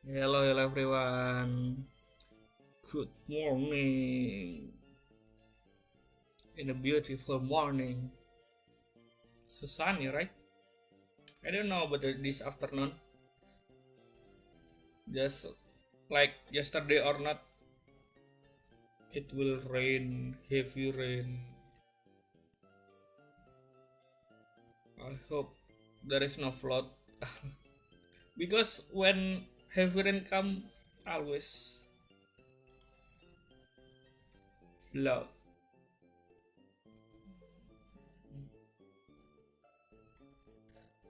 Hello everyone. Good morning. In a beautiful morning. So sunny, right? I don't know about this afternoon. Just like yesterday or not, it will rain, heavy rain. I hope there is no flood. Because when heavy rain come, always flood.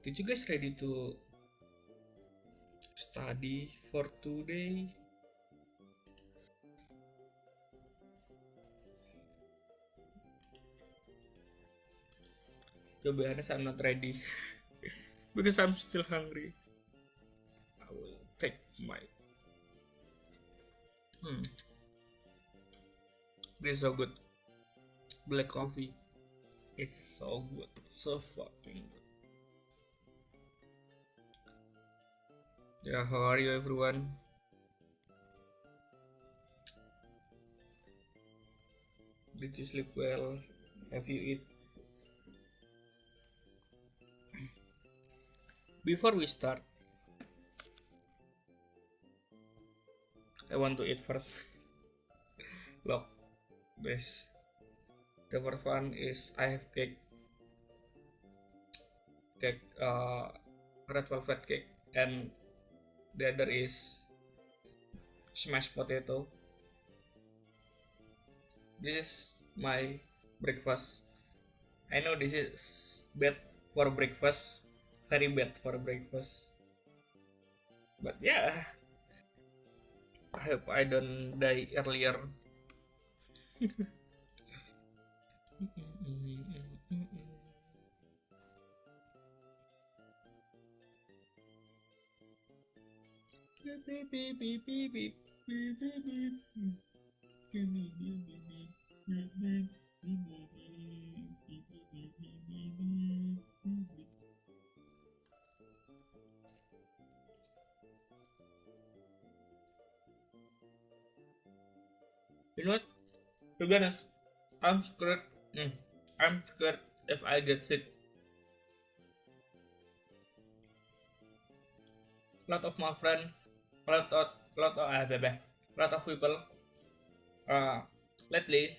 Did you guys ready to study for today? To be honest, I'm not ready because I'm still hungry. I will take my. This is so good. Black coffee. It's so good. So fucking good. Yeah, how are you everyone? Did you sleep well? Have you eat? Before we start, I want to eat first. Look, this. The first one is I have cake, red velvet cake, and the other is smashed potato. This is my breakfast. I know this is bad for breakfast, very bad for breakfast. But yeah, I hope I don't die earlier. You know what? To be honest, I'm scared. Mm, I'm scared if I get sick. Lot of my friend, lot of lot of people uh lately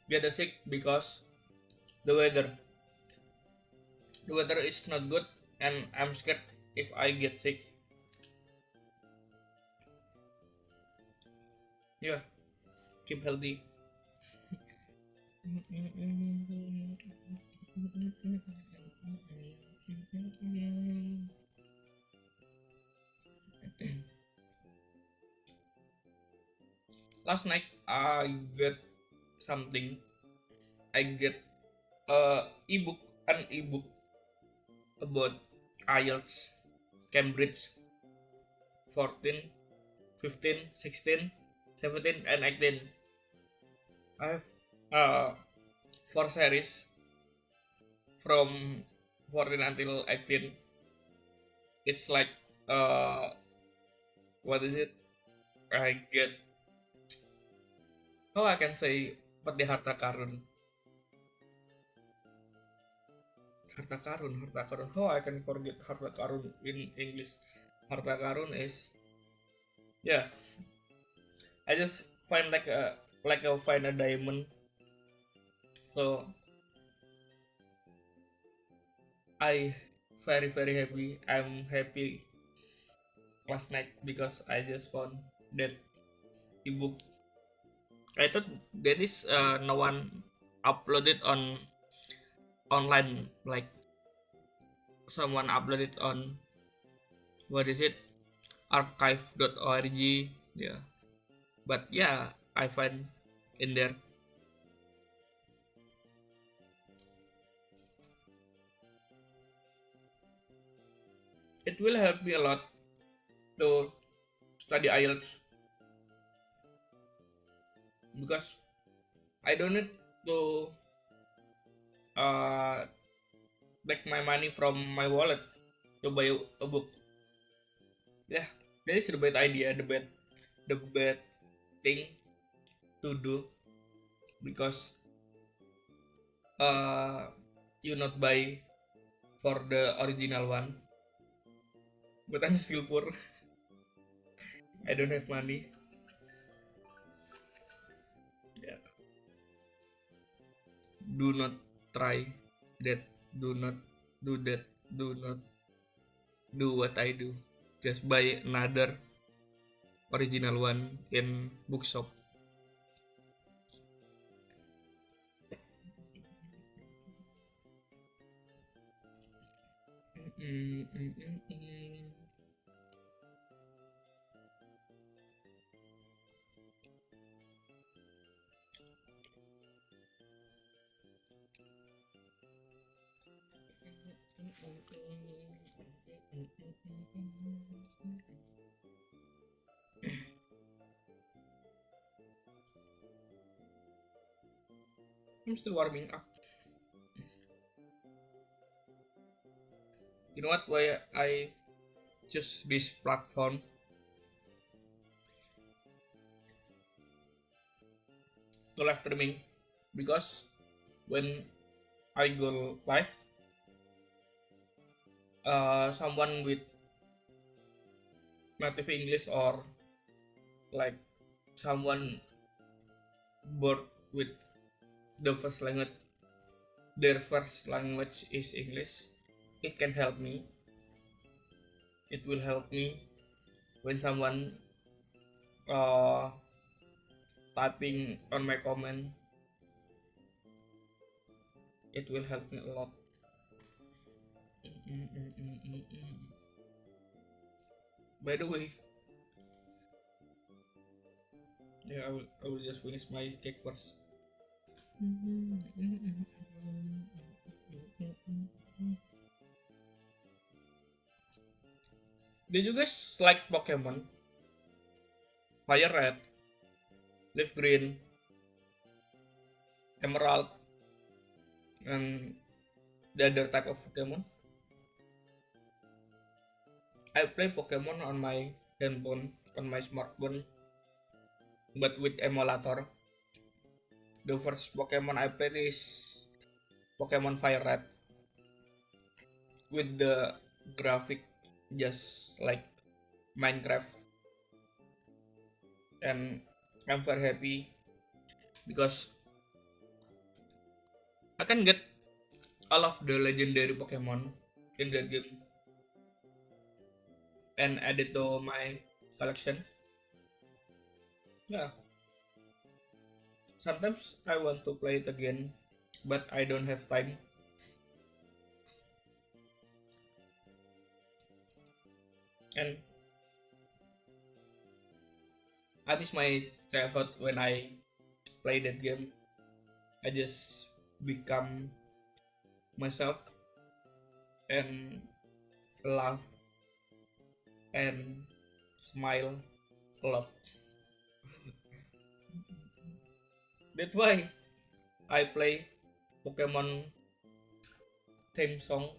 get sick because the weather. The weather is not good, and I'm scared if I get sick. Yeah, keep healthy. Last night I get something. I get ebook, an ebook about IELTS, Cambridge 14, 15, 16, 17, and 18. I have uh, 4 series from 14 until 18. It's like uh, what is it? I get, oh, I can say peti harta karun. Harta karun, harta karun. How I can forget harta karun in English? Harta karun is, yeah. I just find like a find a diamond. So I very happy. I'm happy last night because I just found that ebook. I thought there is no one uploaded on online, like someone uploaded on, what is it, archive.org. Yeah, but yeah, I find in there. It will help me a lot to study IELTS because I don't need to uh, take my money from my wallet to buy a book. Yeah, that is the bad idea, the bad thing to do because uh, you not buy for the original one. But I'm still poor. I don't have money. Yeah. Do not try that. Do not do that. Do not do what I do. Just buy another original one in bookshop. Mm, mm, mm, mm. I'm still warming up. You know what? Why I choose this platform to live streaming? Because when I go live, someone with native English or like someone born with the first language, their first language is English, it can help me. It will help me when someone uh, typing on my comment. It will help me a lot. By the way, yeah, I will just finish my cake first. Did you guys like Pokemon? Fire Red, Leaf Green. Emerald, and the other type of Pokemon. I play Pokemon on my handphone, on my smartphone, but with emulator. The first Pokemon I played is Pokemon Fire Red with the graphic just like Minecraft, and I'm very happy because I can get all of the legendary Pokemon in that game and add it to my collection. Yeah, sometimes I want to play it again, but I don't have time. And I miss my childhood when I play that game. I just become myself and laugh and smile a lot. That's why I play Pokemon theme song.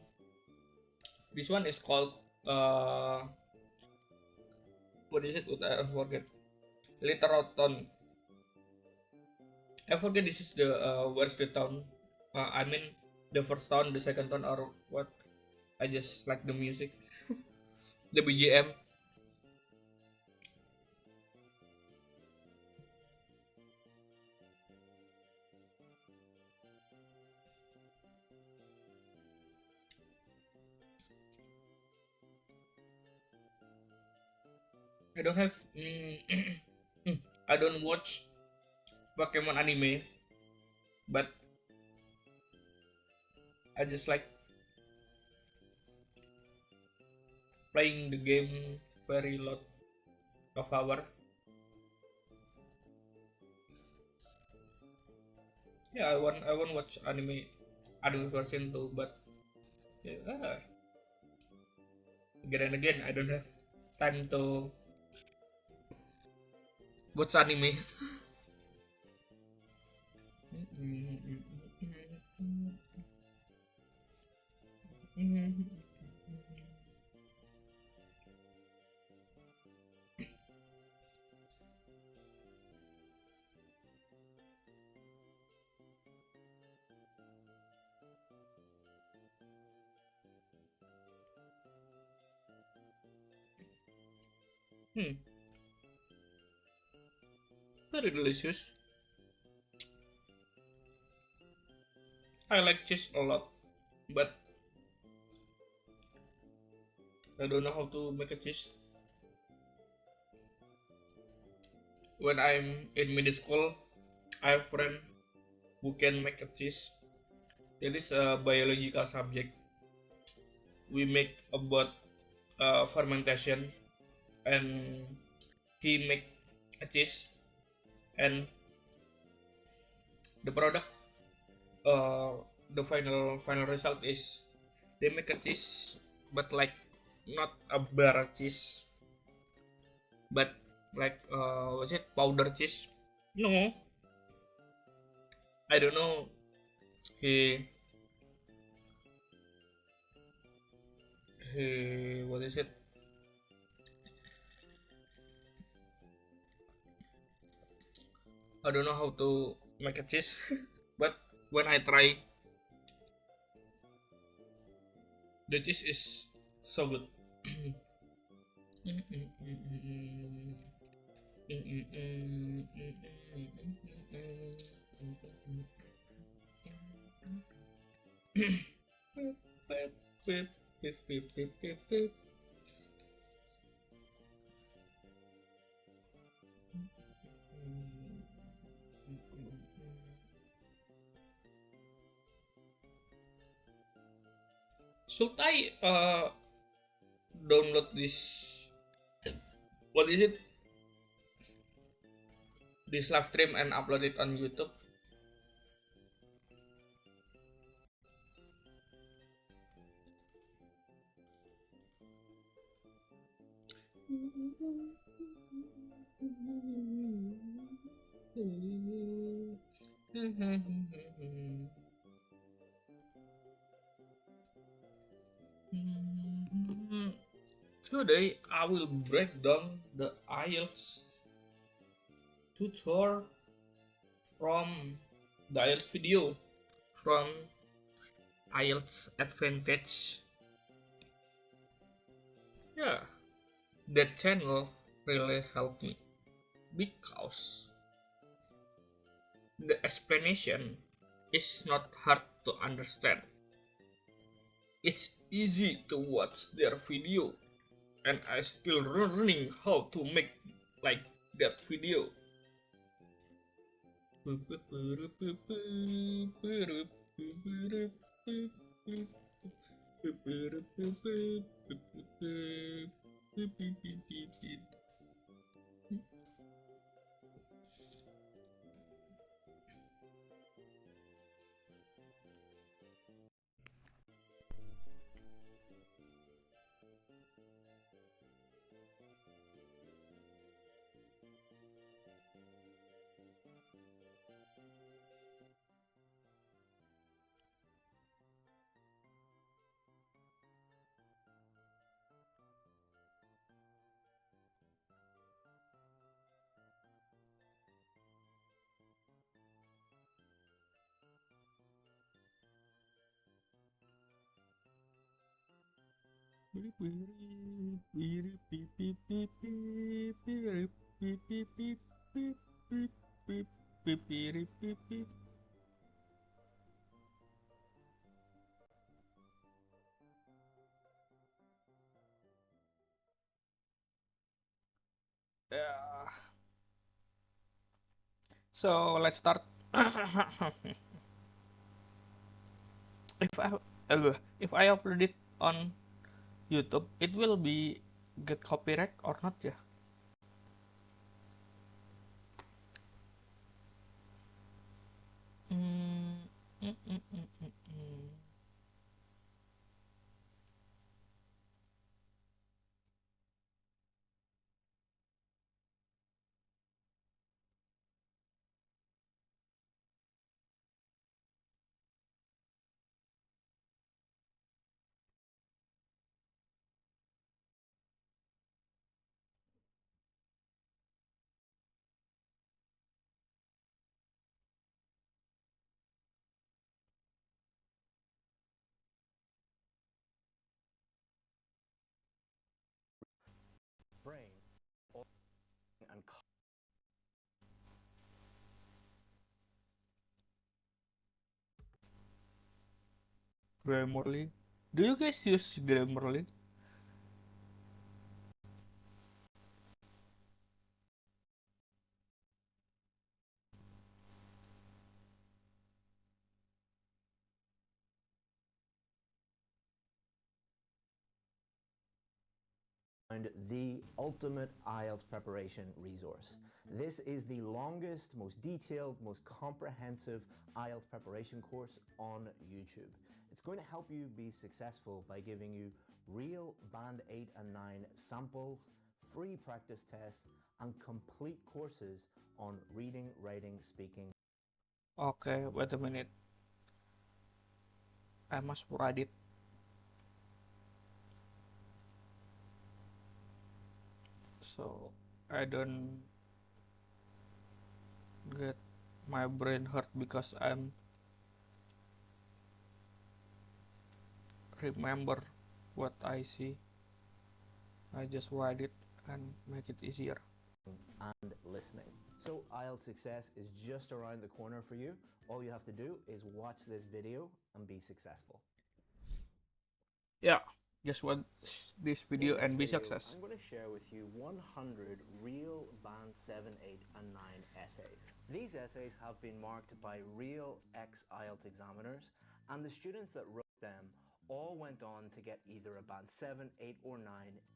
This one is called what is it? I forget. Literoton. I forget this is the where's the town. I mean the first town, the second town, or what? I just like the music, the BGM. I don't have. I don't watch Pokemon anime, but I just like playing the game very lot of hour. Yeah, I want watch anime version too, but yeah, again and again I don't have time to watch anime. Hmm, very delicious. I like cheese a lot, but I don't know how to make a cheese. When I'm in middle school, I have a friend who can make a cheese. It is a biological subject. We make about fermentation, and he make a cheese, and the product, uh, the final result is they make a cheese, but like not a bar cheese, but like was it powder cheese? No, I don't know. He what is it? I don't know how to make a cheese, but when I try, the cheese is so good. Should I download this? What is it? This live stream and upload it on YouTube? Today I will break down the IELTS tutor from the IELTS video from IELTS Advantage. Yeah, that channel really helped me because the explanation is not hard to understand. It's easy to watch their video, and I still learning how to make like that video. Yeah. So let's start. if I if I upload it on YouTube, it will be get copyright or not? Yeah. Mm, mm, mm, mm, mm, mm. brain and Grammarly. Do you guys use Grammarly? the ultimate IELTS preparation resource. This is the longest, most detailed, most comprehensive IELTS preparation course on YouTube. It's going to help you be successful by giving you real Band 8 and 9 samples, free practice tests, and complete courses on reading, writing, speaking. Okay, wait a minute. I must write it. So I don't get my brain hurt because I'm remember what I see. I just write it and make it easier. And listening. So IELTS success is just around the corner for you. All you have to do is watch this video and be successful. Yeah, just watch this In video this and be video, success. I'm going to share with you 100 real Band 7, 8 and 9 essays. These essays have been marked by real ex-IELTS examiners, and the students that wrote them all went on to get either a Band 7, 8 or 9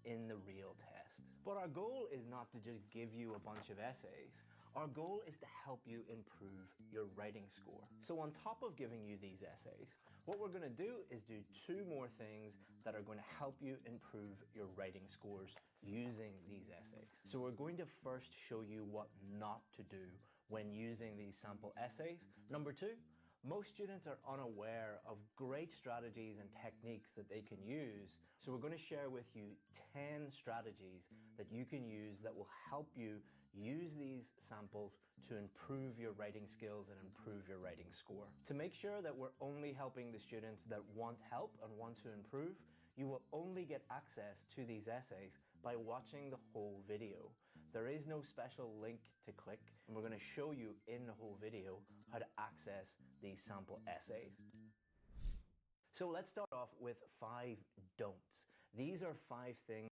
in the real test. But our goal is not to just give you a bunch of essays. Our goal is to help you improve your writing score. So on top of giving you these essays, what we're going to do is do two more things that are going to help you improve your writing scores using these essays. So we're going to first show you what not to do when using these sample essays. Number two, Most students are unaware of great strategies and techniques that they can use. So we're going to share with you 10 strategies that you can use that will help you use these samples to improve your writing skills and improve your writing score. To make sure that we're only helping the students that want help and want to improve, you will only get access to these essays by watching the whole video. There is no special link to click, and we're going to show you in the whole video how to access these sample essays. So let's start off with 5 don'ts. These are 5 things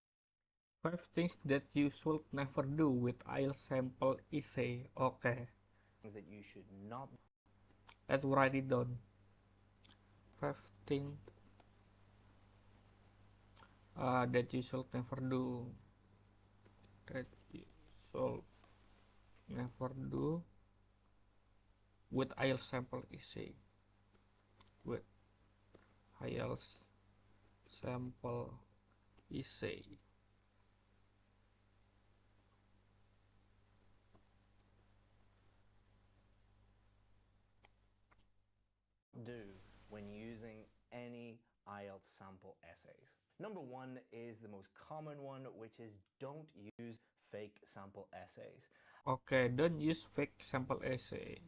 5 things that you should never do with IELTS sample essay. Okay, that you should not let's write it down. 5 things that you should never do. That you should never do with IELTS sample essay. With IELTS sample essay. do when using any IELTS sample essays. Number 1 is the most common one, which is don't use fake sample essays. Okay, don't use fake sample essay.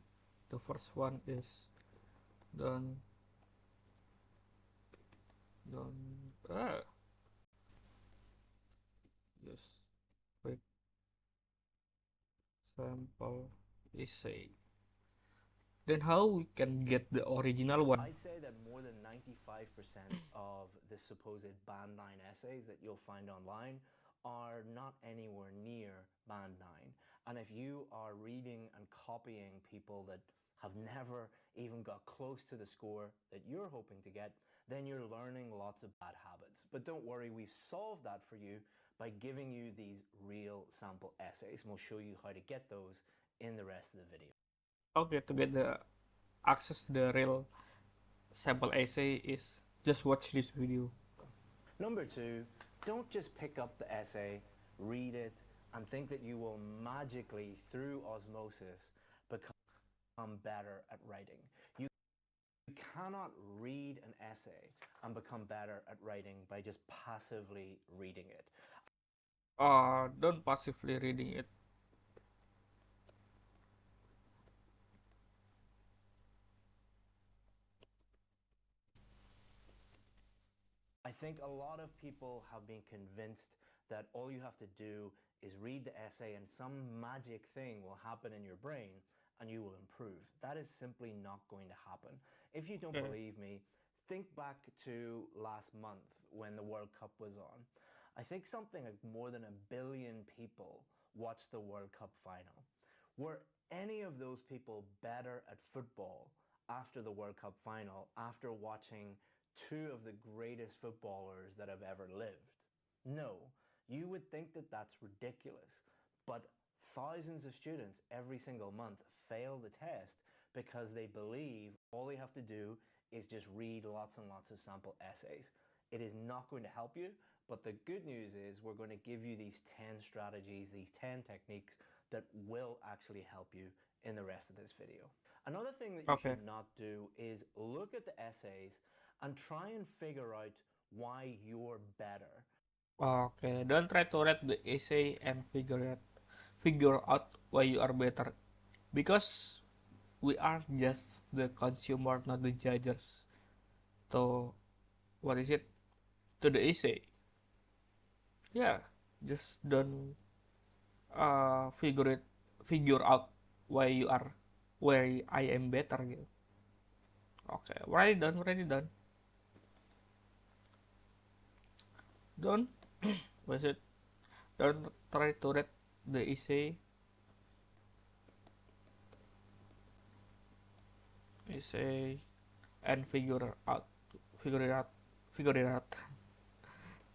The first one is don't don't use fake sample essay. Then how we can get the original one? I'd say that more than 95% of the supposed Band 9 essays that you'll find online are not anywhere near Band 9. And if you are reading and copying people that have never even got close to the score that you're hoping to get, then you're learning lots of bad habits. But don't worry, we've solved that for you by giving you these real sample essays, and we'll show you how to get those in the rest of the video. Okay, to get the access the real sample essay is just watch this video. Number 2, don't just pick up the essay, read it, and think that you will magically, through osmosis, become better at writing. You cannot read an essay and become better at writing by just passively reading it. Don't passively reading it. I think a lot of people have been convinced that all you have to do is read the essay and some magic thing will happen in your brain and you will improve. That is simply not going to happen. If you don't Okay. believe me, think back to last month when the World Cup was on. I think something like more than 1 billion people watched the World Cup final. Were any of those people better at football after the World Cup final, after watching 2 of the greatest footballers that have ever lived? No. You would think that that's ridiculous, but thousands of students every single month fail the test because they believe all they have to do is just read lots and lots of sample essays. It is not going to help you, but the good news is we're going to give you these 10 strategies, these 10 techniques that will actually help you in the rest of this video. Another thing that you Okay. should not do is look at the essays and try and figure out why you're better. Okay, don't try to read the essay and figure out why you are better, because we are just the consumer, not the judges. So what is it to the essay? Yeah, just don't figure out why you are where I am better gitu. Okay, write it down. Don't what is it? Don't try to read the essay and figure it out, figure it out,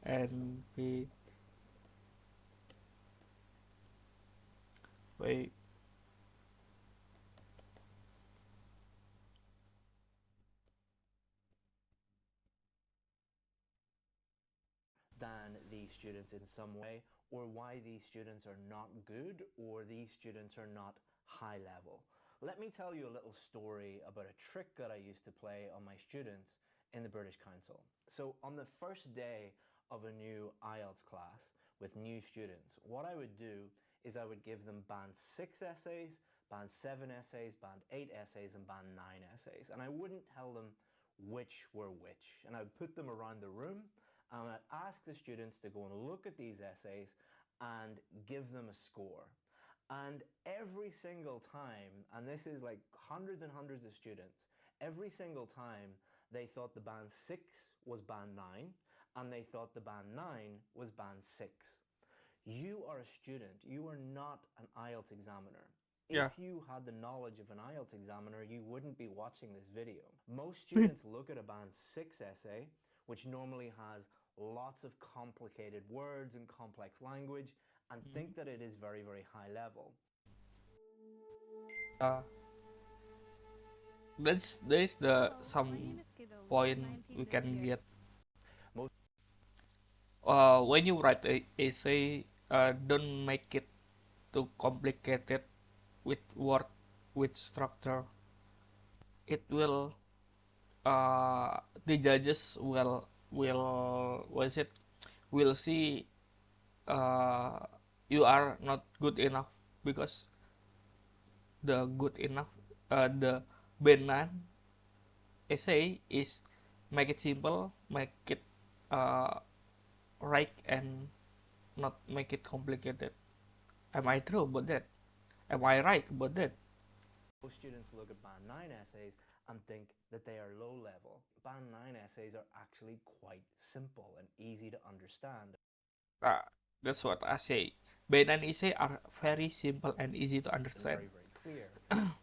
and be wait. Than these students in some way, or why these students are not good or these students are not high level. Let me tell you a little story about a trick that I used to play on my students in the British Council. So on the first day of a new IELTS class with new students, what I would do is I would give them band 6 essays, band 7 essays, band 8 essays, and band 9 essays. And I wouldn't tell them which were which. And I would put them around the room and I'd ask the students to go and look at these essays and give them a score. And every single time, and this is like hundreds and hundreds of students, every single time they thought the band 6 was band 9 and they thought the band 9 was band 6. You are a student, you are not an IELTS examiner. Yeah. If you had the knowledge of an IELTS examiner, you wouldn't be watching this video. Most students look at a band 6 essay, which normally has lots of complicated words and complex language, and think that it is very, very high level. There's the some point we can get. When you write a essay, don't make it too complicated with word, with structure. It will, the judges will see you are not good enough, because the good enough, the band essay is make it simple, make it right, and not make it complicated. Am I true about that? Am I right about that? Most students look at band 9 essays and think that they are low level. Band 9 essays are actually quite simple and easy to understand. That's what I say. Band essay are very simple and easy to understand. Very, very clear.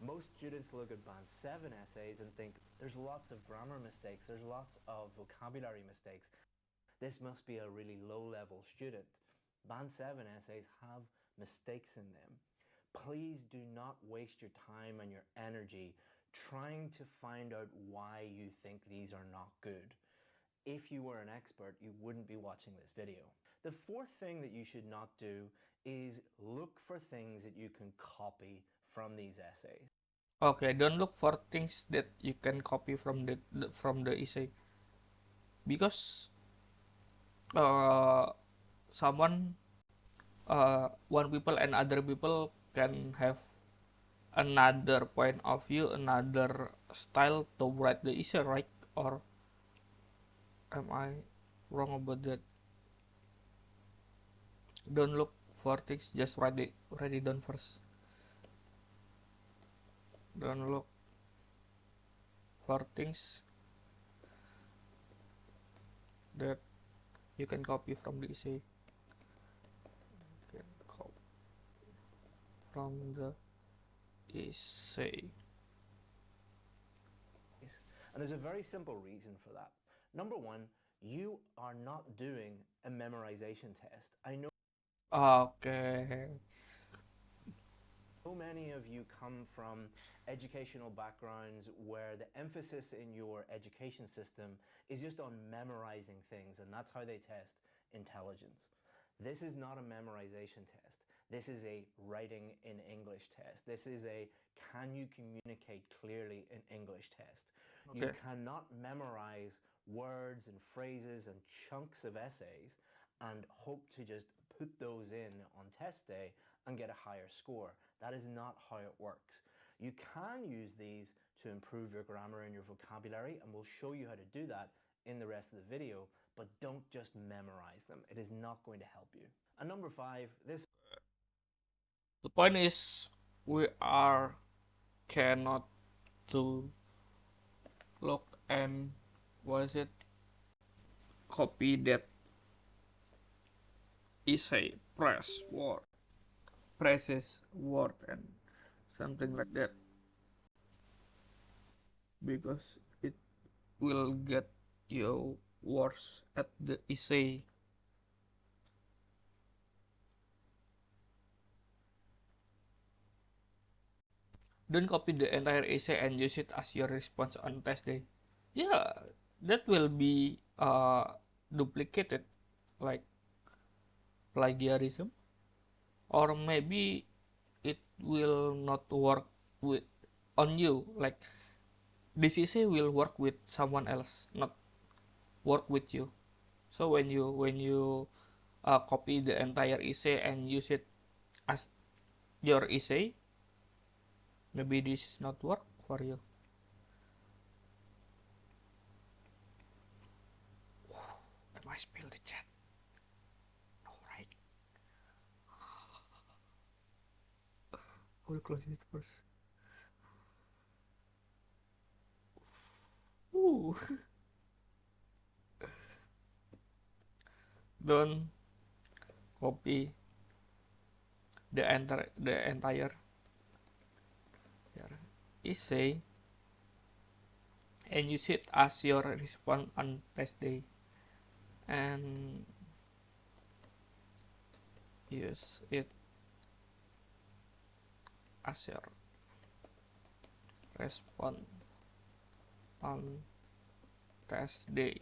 Most students look at band 7 essays and think there's lots of grammar mistakes, there's lots of vocabulary mistakes. This must be a really low-level student. Band 7 essays have mistakes in them. Please do not waste your time and your energy trying to find out why you think these are not good. If you were an expert, you wouldn't be watching this video. The fourth thing that you should not do is look for things that you can copy from these essays. Okay, don't look for things that you can copy from the essay, because someone, one people and other people can have another point of view, another style to write the essay, right? Or am I wrong about that? Don't look for things, just write it down first. Don't look for things that you can copy from the essay. You can copy from the essay. And there's a very simple reason for that. Number one, you are not doing a memorization test. I know Okay. so many of you come from educational backgrounds where the emphasis in your education system is just on memorizing things, and that's how they test intelligence. This is not a memorization test. This is a writing in English test. This is a can you communicate clearly in English test. Okay. You cannot memorize words and phrases and chunks of essays and hope to just put those in on test day and get a higher score. That is not how it works. You can use these to improve your grammar and your vocabulary, and we'll show you how to do that in the rest of the video, but don't just memorize them. It is not going to help you. And number 5, The point is, we are cannot to look and copy that essay, phrases, word, and something like that, because it will get you worse at the essay. Don't copy the entire essay and use it as your response on test day. Yeah, that will be duplicated, like plagiarism, or maybe it will not work with on you, like this essay will work with someone else, not work with you. So when you copy the entire essay and use it as your essay, maybe this is not work for you. Am I spill the chat? No, right? I will close it first. Ooh. Don't copy the entire essay and use it as your response on test day, and use it as your response on test day.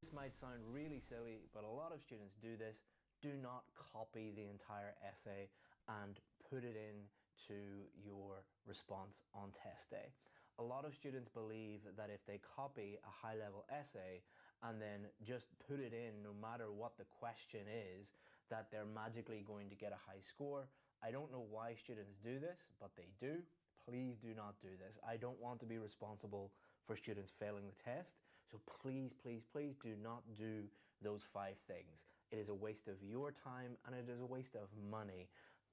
This might sound really silly, but a lot of students do this. Do not copy the entire essay and put it into your response on test day. A lot of students believe that if they copy a high-level essay and then just put it in no matter what the question is, that they're magically going to get a high score. I don't know why students do this, but they do. Please do not do this. I don't want to be responsible for students failing the test. So please, please, please do not do those 5 things. It is a waste of your time and it is a waste of money.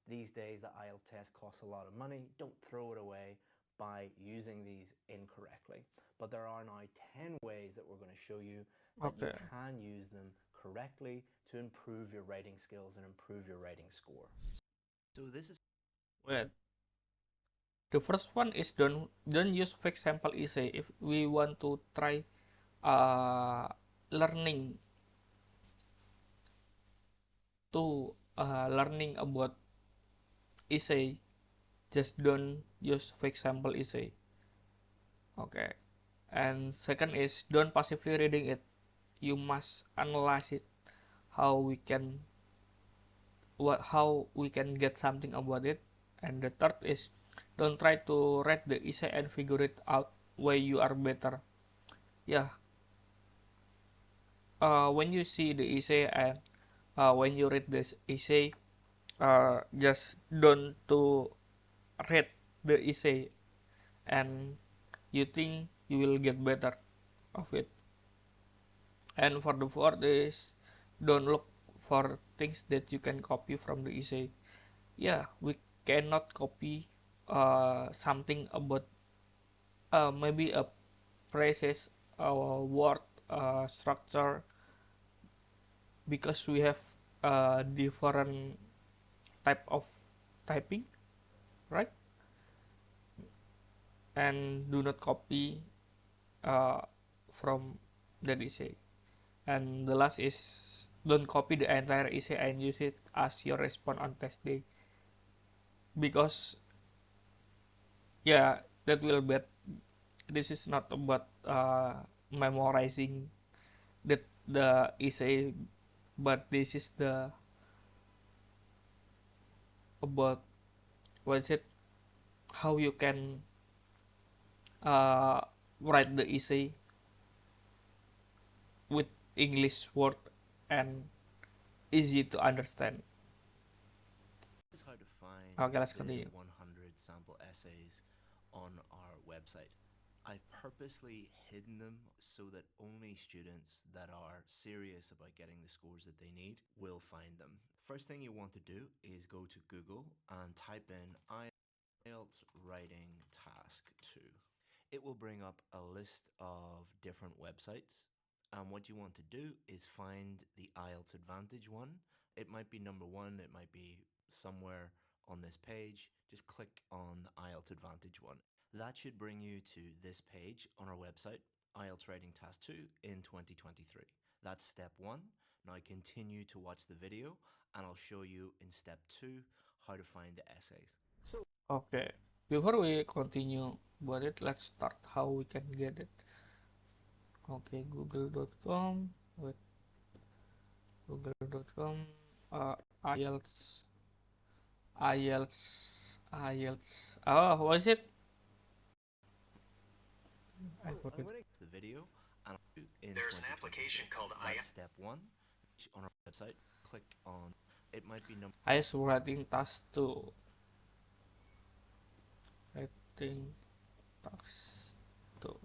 These days, the IELTS test costs a lot of money. Don't throw it away by using these incorrectly. But there are now 10 ways that we're going to show you that you Okay. can use them correctly to improve your writing skills and improve your writing score. So this is Wait. The first one is don't use fake sample essay if we want to try uh learning learning about essay. Just don't use fake sample essay. Okay. And second is don't passively reading it. You must analyze it. How we can how we can get something about it. And the third is don't try to read the essay and figure it out why you are better. Yeah. When you see the essay and when you read this essay, just don't to read the essay and you think you will get better of it. And for the fourth is don't look for things that you can copy from the essay. Yeah, we cannot copy something about maybe a phrases, word structure, because we have different type of typing, right? And do not copy uh, from that essay. And the last is don't copy the entire essay and use it as your response on test day, because yeah, that will bad. This is not about memorizing the essay, but this is the about what is it, how you can uh, write the essay with English word and easy to understand. is how to find Okay, let's the continue. 100 sample essays on our website. I've purposely hidden them so that only students that are serious about getting the scores that they need will find them. First thing you want to do is go to Google and type in IELTS Writing Task 2. It will bring up a list of different websites, and what you want to do is find the IELTS Advantage one. It might be number 1, it might be somewhere on this page. Just click on the IELTS Advantage one. That should bring you to this page on our website, IELTS Writing Task 2 in 2023. That's step 1. Now continue to watch the video and I'll show you in step 2 how to find the essays. So Okay, before we continue about it, let's start how we can get it. Okay, google.com, wait, google.com, IELTS, IELTS IELTS. Oh, what is it? I So I'm forget. going to the video and there's an application called That's step one on our website. Click on it might be number IELTS Writing Task 2. Writing Task 2.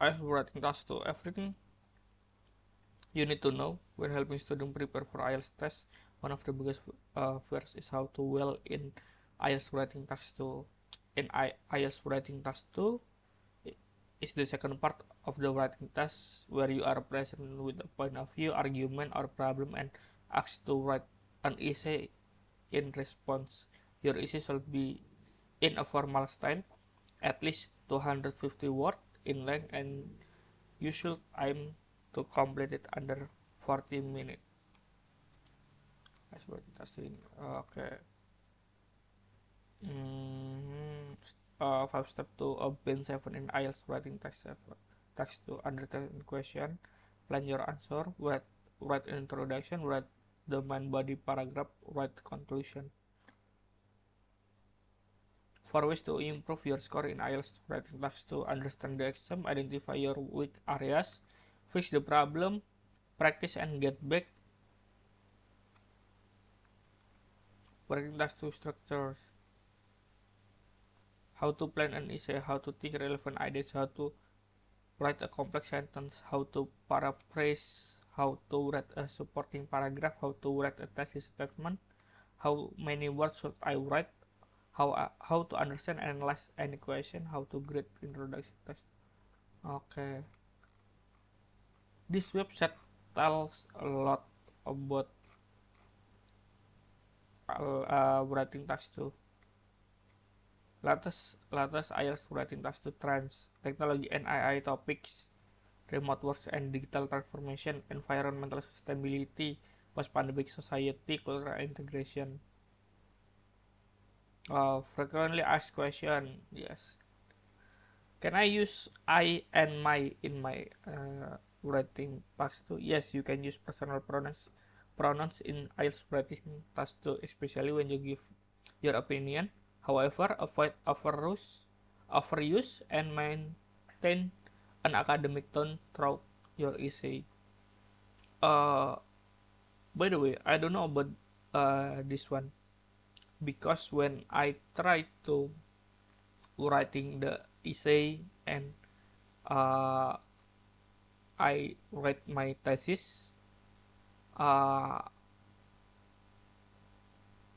IELTS Writing Task 2. Everything you need to know when helping students prepare for IELTS test. One of the biggest fears is how to well in IELTS Writing Task 2. In IELTS Writing Task 2 is the second part of the writing test where you are present with a point of view, argument, or problem and asked to write an essay in response. Your essay should be in a formal style, at least 250 words in length, and you should aim to complete it under 40 minutes. That's what that's doing. Okay. Mm, 5 step to obtain 7 in IELTS writing text 7. Text to understand question. Plan your answer. Write an introduction. Write the main body paragraph. Write conclusion. For ways to improve your score in IELTS writing text to understand the exam. Identify your weak areas. Fix the problem. Practice and get back. Writing text to structures. How to plan an essay. How to think relevant ideas. How to write a complex sentence, how to paraphrase, how to write a supporting paragraph, how to write a thesis statement, how many words should I write, how to understand and analyze any question, how to grade introduction test. Okay, this website tells a lot about writing task too. Latest IELTS writing task to trends, technology and AI topics, remote work and digital transformation, environmental sustainability, post-pandemic society, cultural integration. Frequently asked question, yes. Can I use I and my in my writing task too? Yes, you can use personal pronouns in IELTS writing task too, especially when you give your opinion. However, avoid overuse, and maintain an academic tone throughout your essay. Uh, by the way, I don't know about this one because when I try to writing the essay and uh, I write my thesis, uh,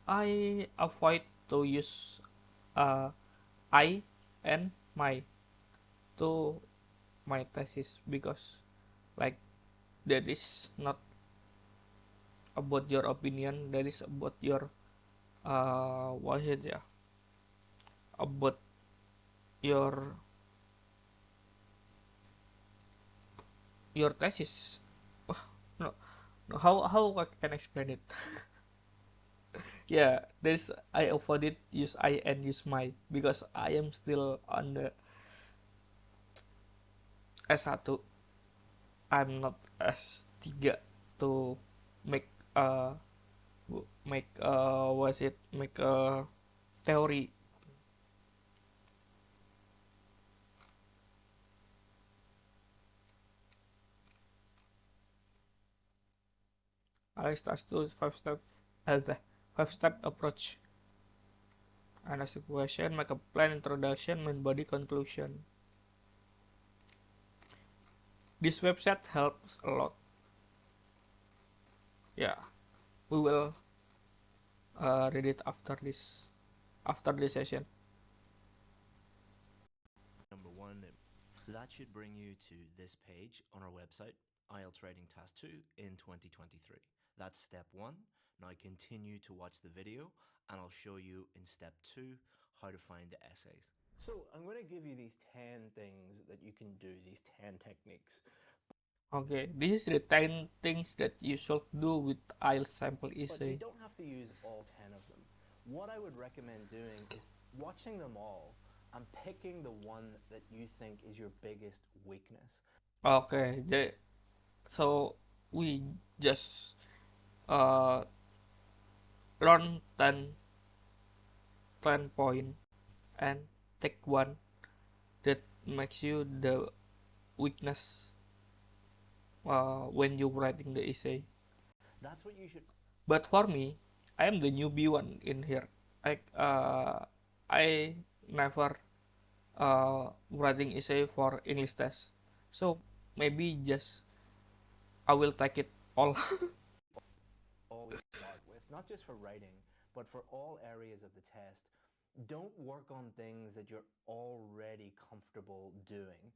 I avoid to use uh, I and my to my thesis because like that is not about your opinion, that is about your what is it, yeah, about your thesis. Oh, no, no, how I can explain it? Yeah, there's I avoided use I and use my because I am still on the S1. I'm not S3 to make uh what is it, make a theory. I start to 5 step, the 5 step approach. And ask a question, make a plan, introduction, main body, conclusion. This website helps a lot. Yeah, we will read it after this session. number one. That should bring you to this page on our website, IELTS Writing Task 2 in 2023. That's step one. Now continue to watch the video and I'll show you in step 2 how to find the essays. So I'm going to give you these 10 things that you can do, these 10 techniques. Okay, this is the 10 things that you should do with IELTS sample But you essay. don't have to use all 10 of them. What I would recommend doing is watching them all and picking the one that you think is your biggest weakness. Okay, so we just uh learn 10 point and take one that makes you the weakness when you writing the essay. That's what you should. But for me, I am the newbie one in here. I never writing essay for English test, so maybe just I will take it all. Always start with, not just for writing, but for all areas of the test. Don't work on things that you're already comfortable doing.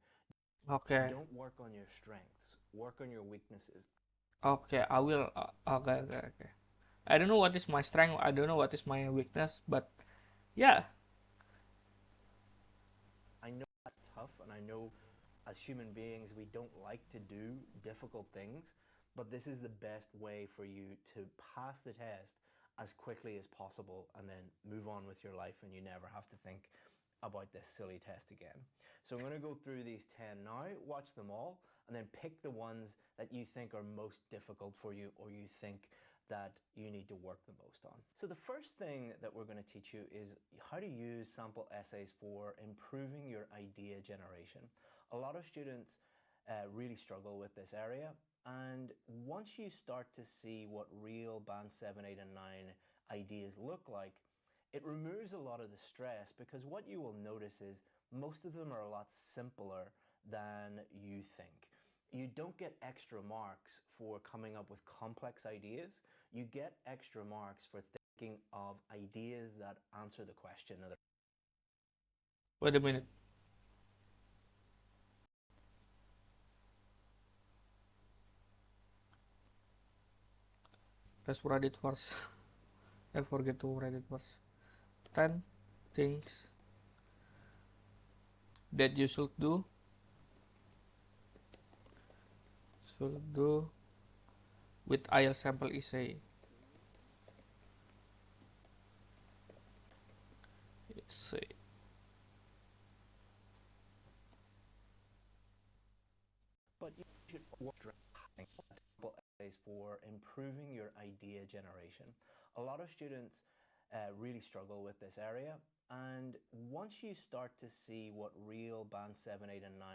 Okay, Don't work on your strengths, work on your weaknesses. okay, I will. Okay, okay, okay. I don't know what is my strength. I don't know what is my weakness, but yeah. I know that's tough, and I know as human beings we don't like to do difficult things, but this is the best way for you to pass the test as quickly as possible and then move on with your life, and you never have to think about this silly test again. So I'm going to go through these 10 now, watch them all, and then pick the ones that you think are most difficult for you, or you think that you need to work the most on. So the first thing that we're going to teach you is how to use sample essays for improving your idea generation. A lot of students really struggle with this area, and once you start to see what real band 7, 8 and 9 ideas look like, it removes a lot of the stress, because what you will notice is most of them are a lot simpler than you think. You don't get extra marks for coming up with complex ideas. You get extra marks for thinking of ideas that answer the question. Wait a minute. Let's write it first. I forget to write it first. 10 things that you should do with IELTS sample essay. Essay. But you should work multiple essays for improving your idea generation. A lot of students really struggle with this area, and once you start to see what real band 7, 8 and 9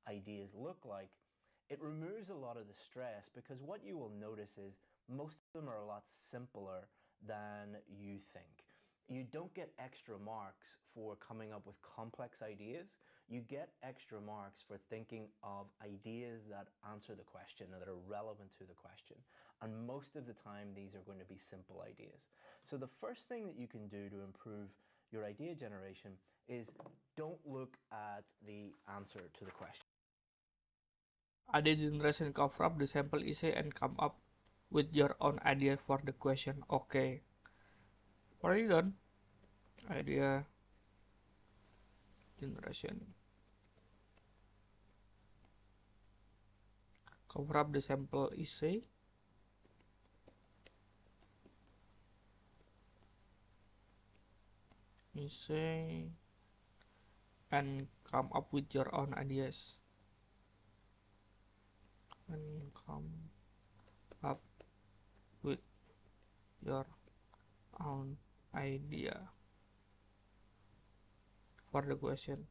ideas look like, it removes a lot of the stress, because what you will notice is most of them are a lot simpler than you think. You don't get extra marks for coming up with complex ideas. You get extra marks for thinking of ideas that answer the question, that are relevant to the question. And most of the time, these are going to be simple ideas. So the first thing that you can do to improve your idea generation is don't look at the answer to the question. Idea generation, cover up the sample essay and come up with your own idea for the question. Okay. Already done. Idea generation. Cover up the sample essay. And come up with your own ideas. And come up with your own idea for the question.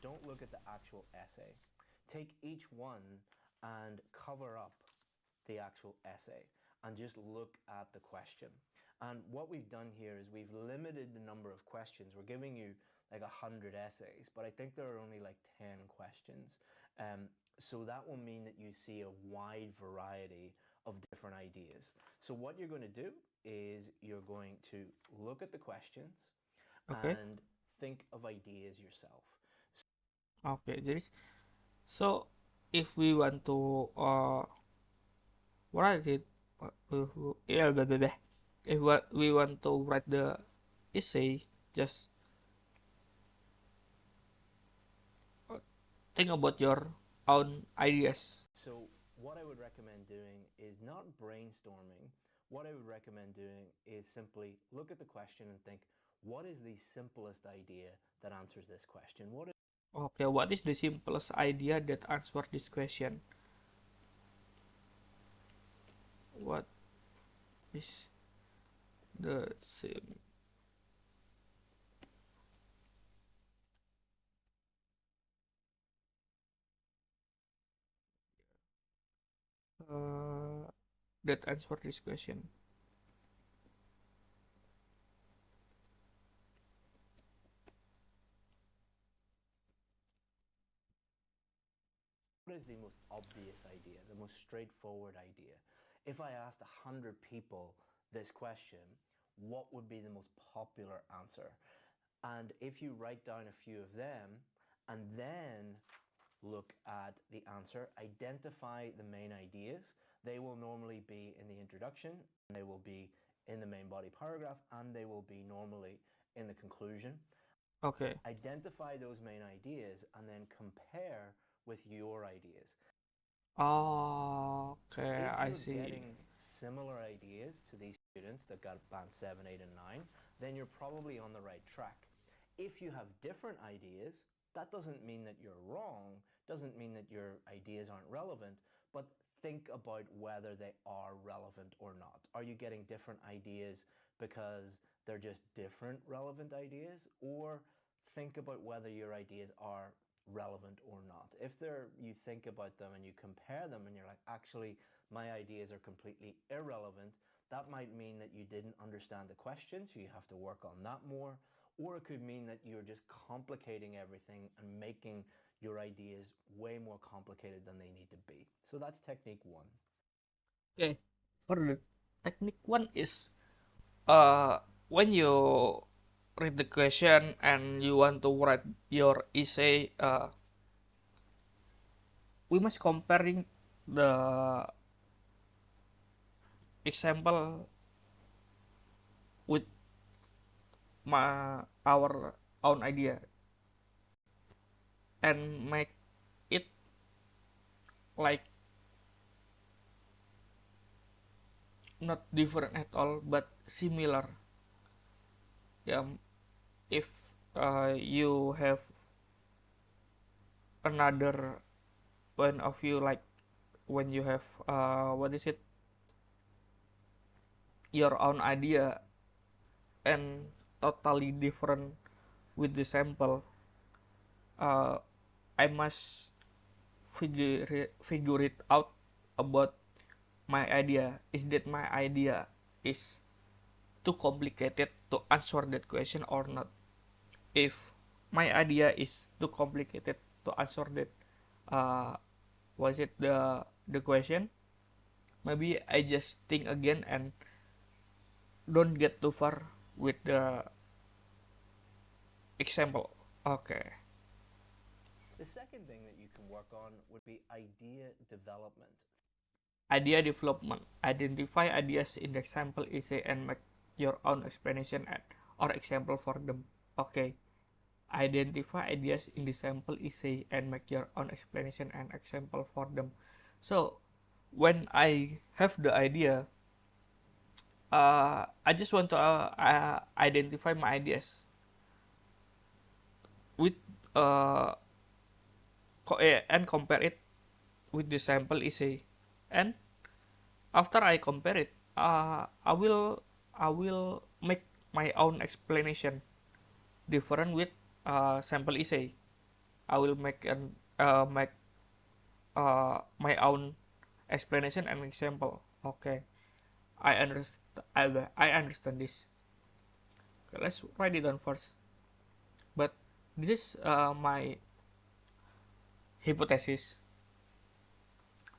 Don't look at the actual essay. Take each one and cover up the actual essay and just look at the question. And what we've done here is we've limited the number of questions. We're giving you like 100 essays, but I think there are only like 10 questions. So that will mean that you see a wide variety of different ideas. So what you're going to do is you're going to look at the questions Okay. and think of ideas yourself. Okay. So if we want to write it, yeah, blah, blah, blah. If we want to write the essay, just think about your own ideas. So what I would recommend doing is not brainstorming. What I would recommend doing is simply look at the question and think, what is the simplest idea that answers this question? Okay, what is the simplest idea that answers this question? What is the sim that answer this question? What is the most obvious idea, the most straightforward idea? If I asked 100 people this question, what would be the most popular answer? And if you write down a few of them and then look at the answer, identify the main ideas. They will normally be in the introduction, and they will be in the main body paragraph, and they will be normally in the conclusion. Okay. Identify those main ideas and then compare with your ideas. Okay, If I you're see. getting similar ideas to these students that got band 7, 8, and 9, then you're probably on the right track. If you have different ideas, that doesn't mean that you're wrong, doesn't mean that your ideas aren't relevant, but think about whether they are relevant or not. Are you getting different ideas because they're just different relevant ideas? Or think about whether your ideas are relevant or not. If you think about them and you compare them and you're like, actually, my ideas are completely irrelevant, that might mean that you didn't understand the question, so you have to work on that more. Or it could mean that you're just complicating everything and making your ideas way more complicated than they need to be. So that's technique 1. Okay. For the technique 1 is when you read the question and you want to write your essay, we must comparing the example with our own idea and make it like not different at all but similar. Yeah, if you have another point of view, like when you have what is it, your own idea and totally different with the sample, uh, I must figure it out about my idea. Is that my idea is too complicated to answer that question or not? If my idea is too complicated to answer that, was it the question? Maybe I just think again and don't get too far with the example. Okay. The second thing that you can work on would be idea development. Idea development. Identify ideas in the example essay and make your own explanation or example for them. Okay. Identify ideas in the sample essay and make your own explanation and example for them. So when I have the idea, I just want to identify my ideas with uh, and compare it with the sample essay, and after I compare it, I will make my own explanation different with sample essay. I will make my own explanation and example. Okay, I understand. I understand this. Okay, let's write it down first. But this is my hypothesis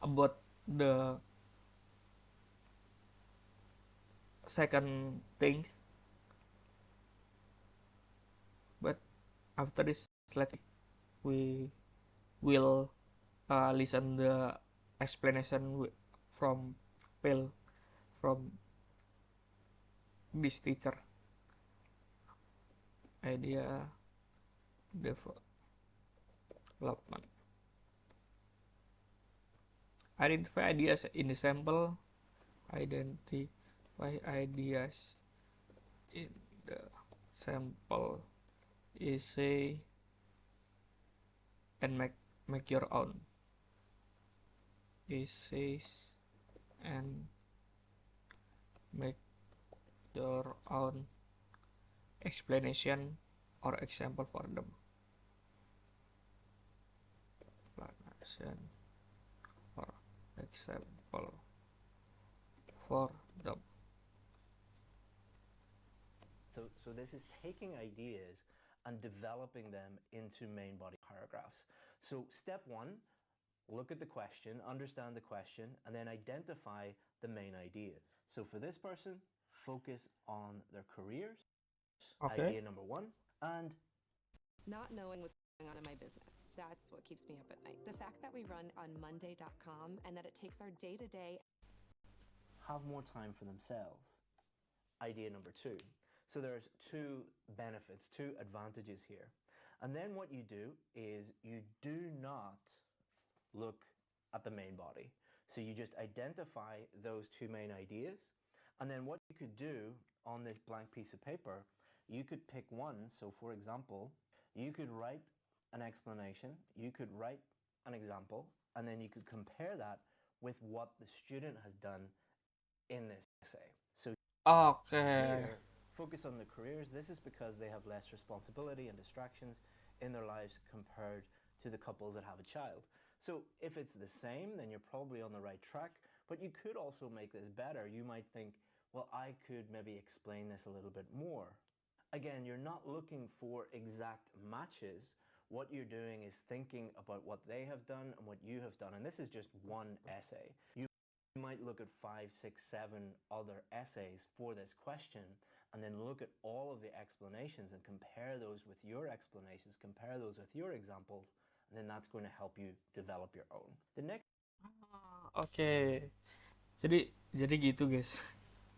about the second things. But after this, let we will listen the explanation from Phil, from this teacher. Idea development. Identify ideas in the sample. Identify ideas in the sample essay and make your own essays and make your own explanation or example for them. Explanation or example for them. So this is taking ideas and developing them into main body paragraphs. So step one, look at the question, understand the question, and then identify the main ideas. So for this person, focus on their careers, Okay. idea number one, and Not knowing what's going on in my business. That's what keeps me up at night. The fact that we run on Monday.com and that it takes our day to day. have more time for themselves. Idea number two. So there's two benefits, two advantages here. And then what you do is you do not look at the main body. So you just identify those two main ideas. And then what you could do on this blank piece of paper, you could pick one. So for example, you could write an explanation, you could write an example, and then you could compare that with what the student has done in this essay. So Okay. here, focus on the careers. This is because they have less responsibility and distractions in their lives compared to the couples that have a child. So if it's the same, then you're probably on the right track, but you could also make this better. You might think, well, I could maybe explain this a little bit more. Again, you're not looking for exact matches. What you're doing is thinking about what they have done and what you have done. And this is just one essay. You might look at 5, 6, 7 other essays for this question and then look at all of the explanations and compare those with your explanations, compare those with your examples, and then that's going to help you develop your own. The next Oke. Jadi gitu guys.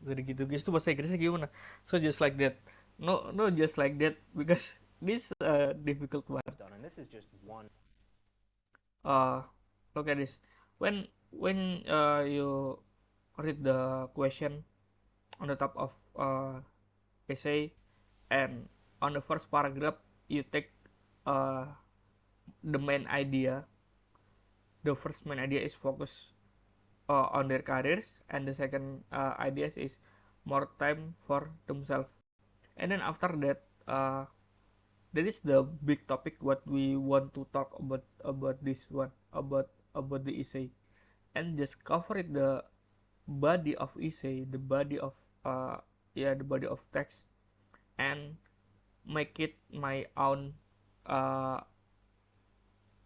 Jadi gitu guys. Itu bahasa Inggrisnya gimana? So just like that. No, no, just like that because this difficult one. done, and this is just one. Look at this. When you read the question on the top of essay, and on the first paragraph you take uh, the main idea. The first main idea is focus on their careers, and the second idea is more time for themselves. And then after that, that is the big topic what we want to talk about this one, about the essay, and just cover it the body of essay, the body of the body of text, and make it my own uh,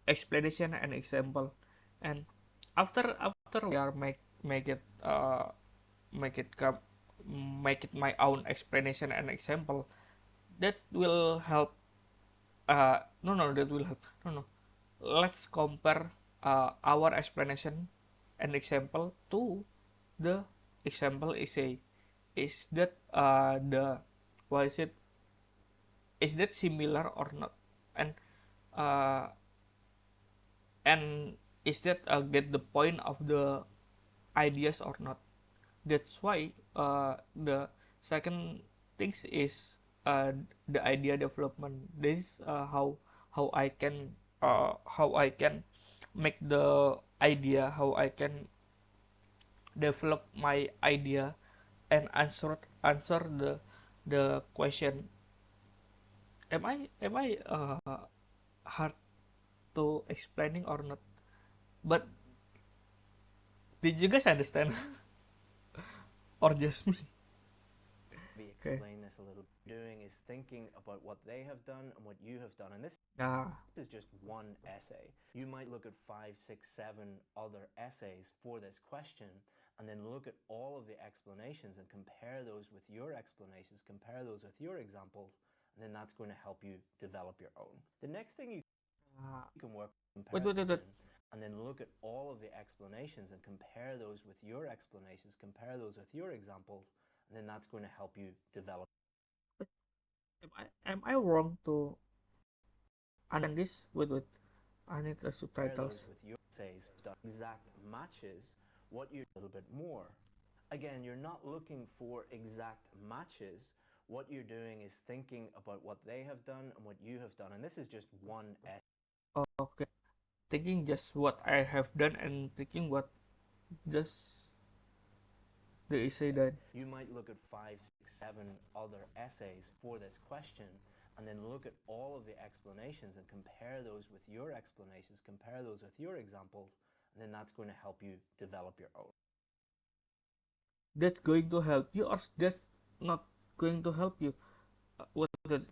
explanation and example. And after we are make it make it come make it my own explanation and example, that will help. No, that will help. No, let's compare our explanation and example to the example essay. Is that the what is it, is that similar or not? And uh, and is that get the point of the ideas or not? That's why the second things is the idea development. This is how I can make the idea, how I can develop my idea and answer the question. Am I hard to explaining or not? But did you guys understand? Or just me? We Okay. explain this a little. Doing is thinking about what they have done and what you have done, and this Nah. is just one essay. You might look at 5, 6, 7 other essays for this question and then look at all of the explanations and compare those with your explanations, compare those with your examples, and then that's going to help you develop your own. The next thing you can work on comparison and then look at all of the explanations and compare those with your explanations, compare those with your examples, and then that's going to help you develop. Am I wrong to understand this? Wait. I need the Compare subtitles. those with your essays, exact matches what you're a little bit more. Again, you're not looking for exact matches. What you're doing is thinking about what they have done and what you have done. And this is just one essay. Okay, thinking just what I have done and thinking what just the essay done. You might look at 5, 6, 7 other essays for this question and then look at all of the explanations and compare those with your explanations, compare those with your examples, and then that's going to help you develop your own. That's going to help you, or that's not going to help you. What the,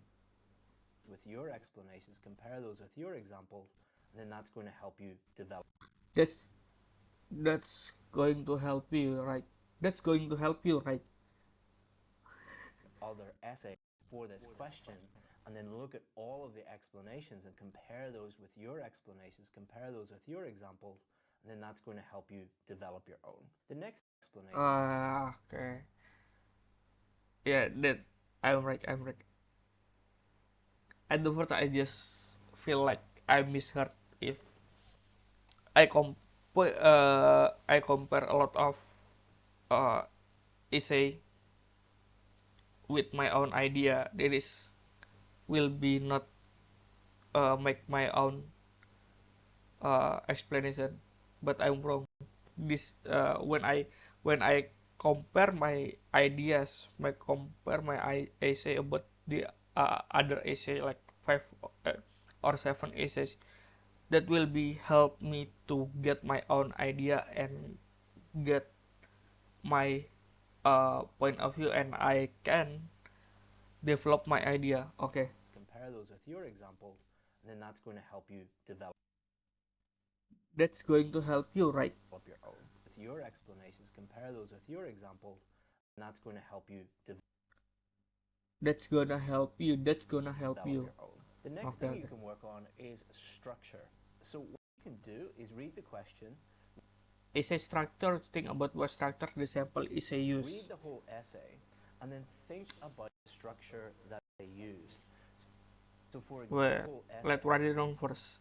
With your explanations, compare those with your examples, and then that's going to help you develop. that's that's going to help you, right? That's going to help you, right? Other essays for this question and then look at all of the explanations and compare those with your explanations, compare those with your examples, and then that's going to help you develop your own. The next explanation. Okay. Yeah, that I'm right. I'm right. At the first, I just feel like I misheard if I compare a lot of uh essay with my own idea. That is will be not make my own explanation, but I'm wrong. This when I compare my ideas, my essay about the other essay like five or seven essays, that will be help me to get my own idea and get my point of view, and I can develop my idea. Okay. Compare those with your examples, and then that's going to help you develop. That's going to help you, right? Your own with your explanations. Compare those with your examples, and that's going to help you develop. That's gonna help you. That's gonna help you. Your own. The next Okay, thing okay. you can work on is structure. So what you can do is read the question, Essay structure. Think about what structure the sample essay use. read the whole essay, and then think about the structure that they used. So for example, Let's write it down first.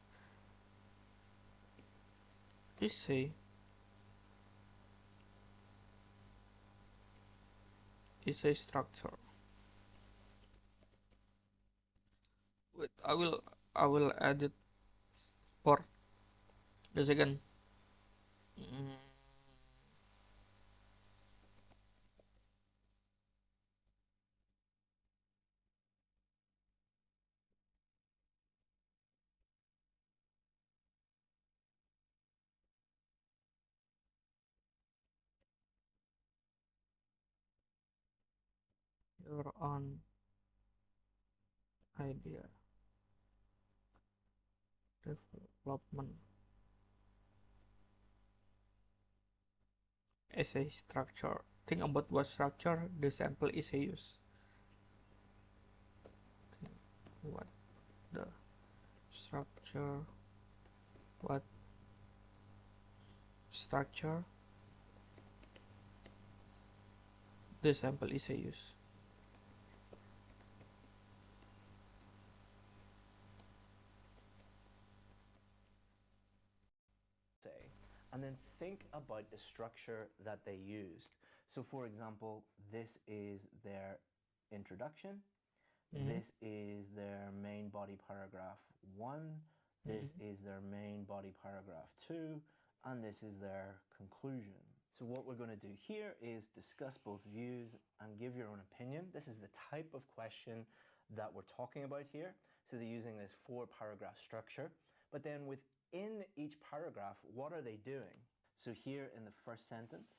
Essay structure. Wait, I will add it for the second. Mm, your own idea development. Essay structure. Think about what structure the sample essay use. What the structure? What structure the sample essay use? and then think about the structure that they used. So for example, this is their introduction, this is their main body paragraph 1, this is their main body paragraph 2, and this is their conclusion. So what we're going to do here is discuss both views and give your own opinion. This is the type of question that we're talking about here. So they're using this 4-paragraph structure. But then within each paragraph, what are they doing? So here in the first sentence,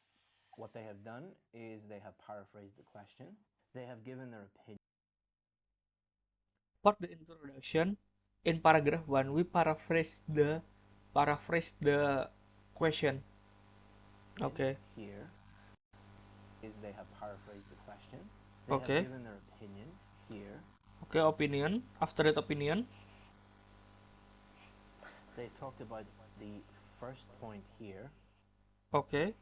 what they have done is they have paraphrased the question. They have given their opinion. For the introduction, in paragraph 1, we paraphrase the question. Okay. Here is they have paraphrased the question. They Okay. have given their opinion here. Okay, opinion. After that opinion, They've talked about the first point here. okay.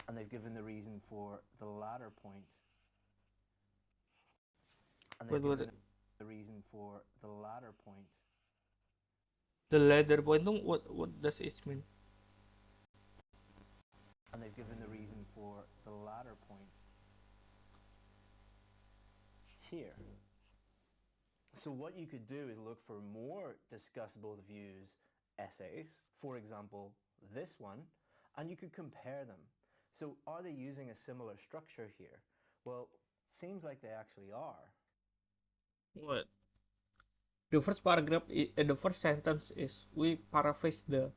And they've given the reason for the latter point. And they've given the reason for the latter point. The latter point, what does it mean? And they've given the reason for the latter point here. So what you could do is look for more discussable views essays, for example, this one, and you could compare them. So are they using a similar structure here? Well, seems like they actually are. What? The first paragraph, the first sentence is we paraphrase the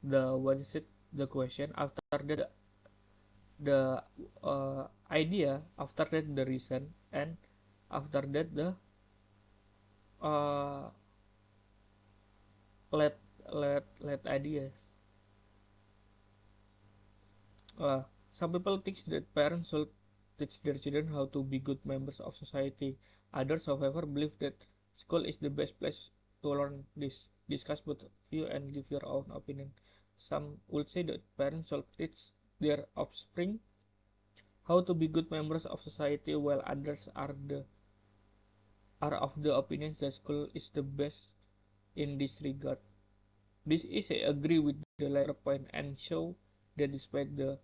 what is it? The question. After that, the idea. After that, the reason, and after that, the uh, let let ideas. Uh, some people think that parents should teach their children how to be good members of society. Others, however, believe that school is the best place to learn this. Discuss both view and give your own opinion. Some would say that parents should teach their offspring how to be good members of society, while others are of the opinion that school is the best in this regard. This is I agree with the latter point and show that despite the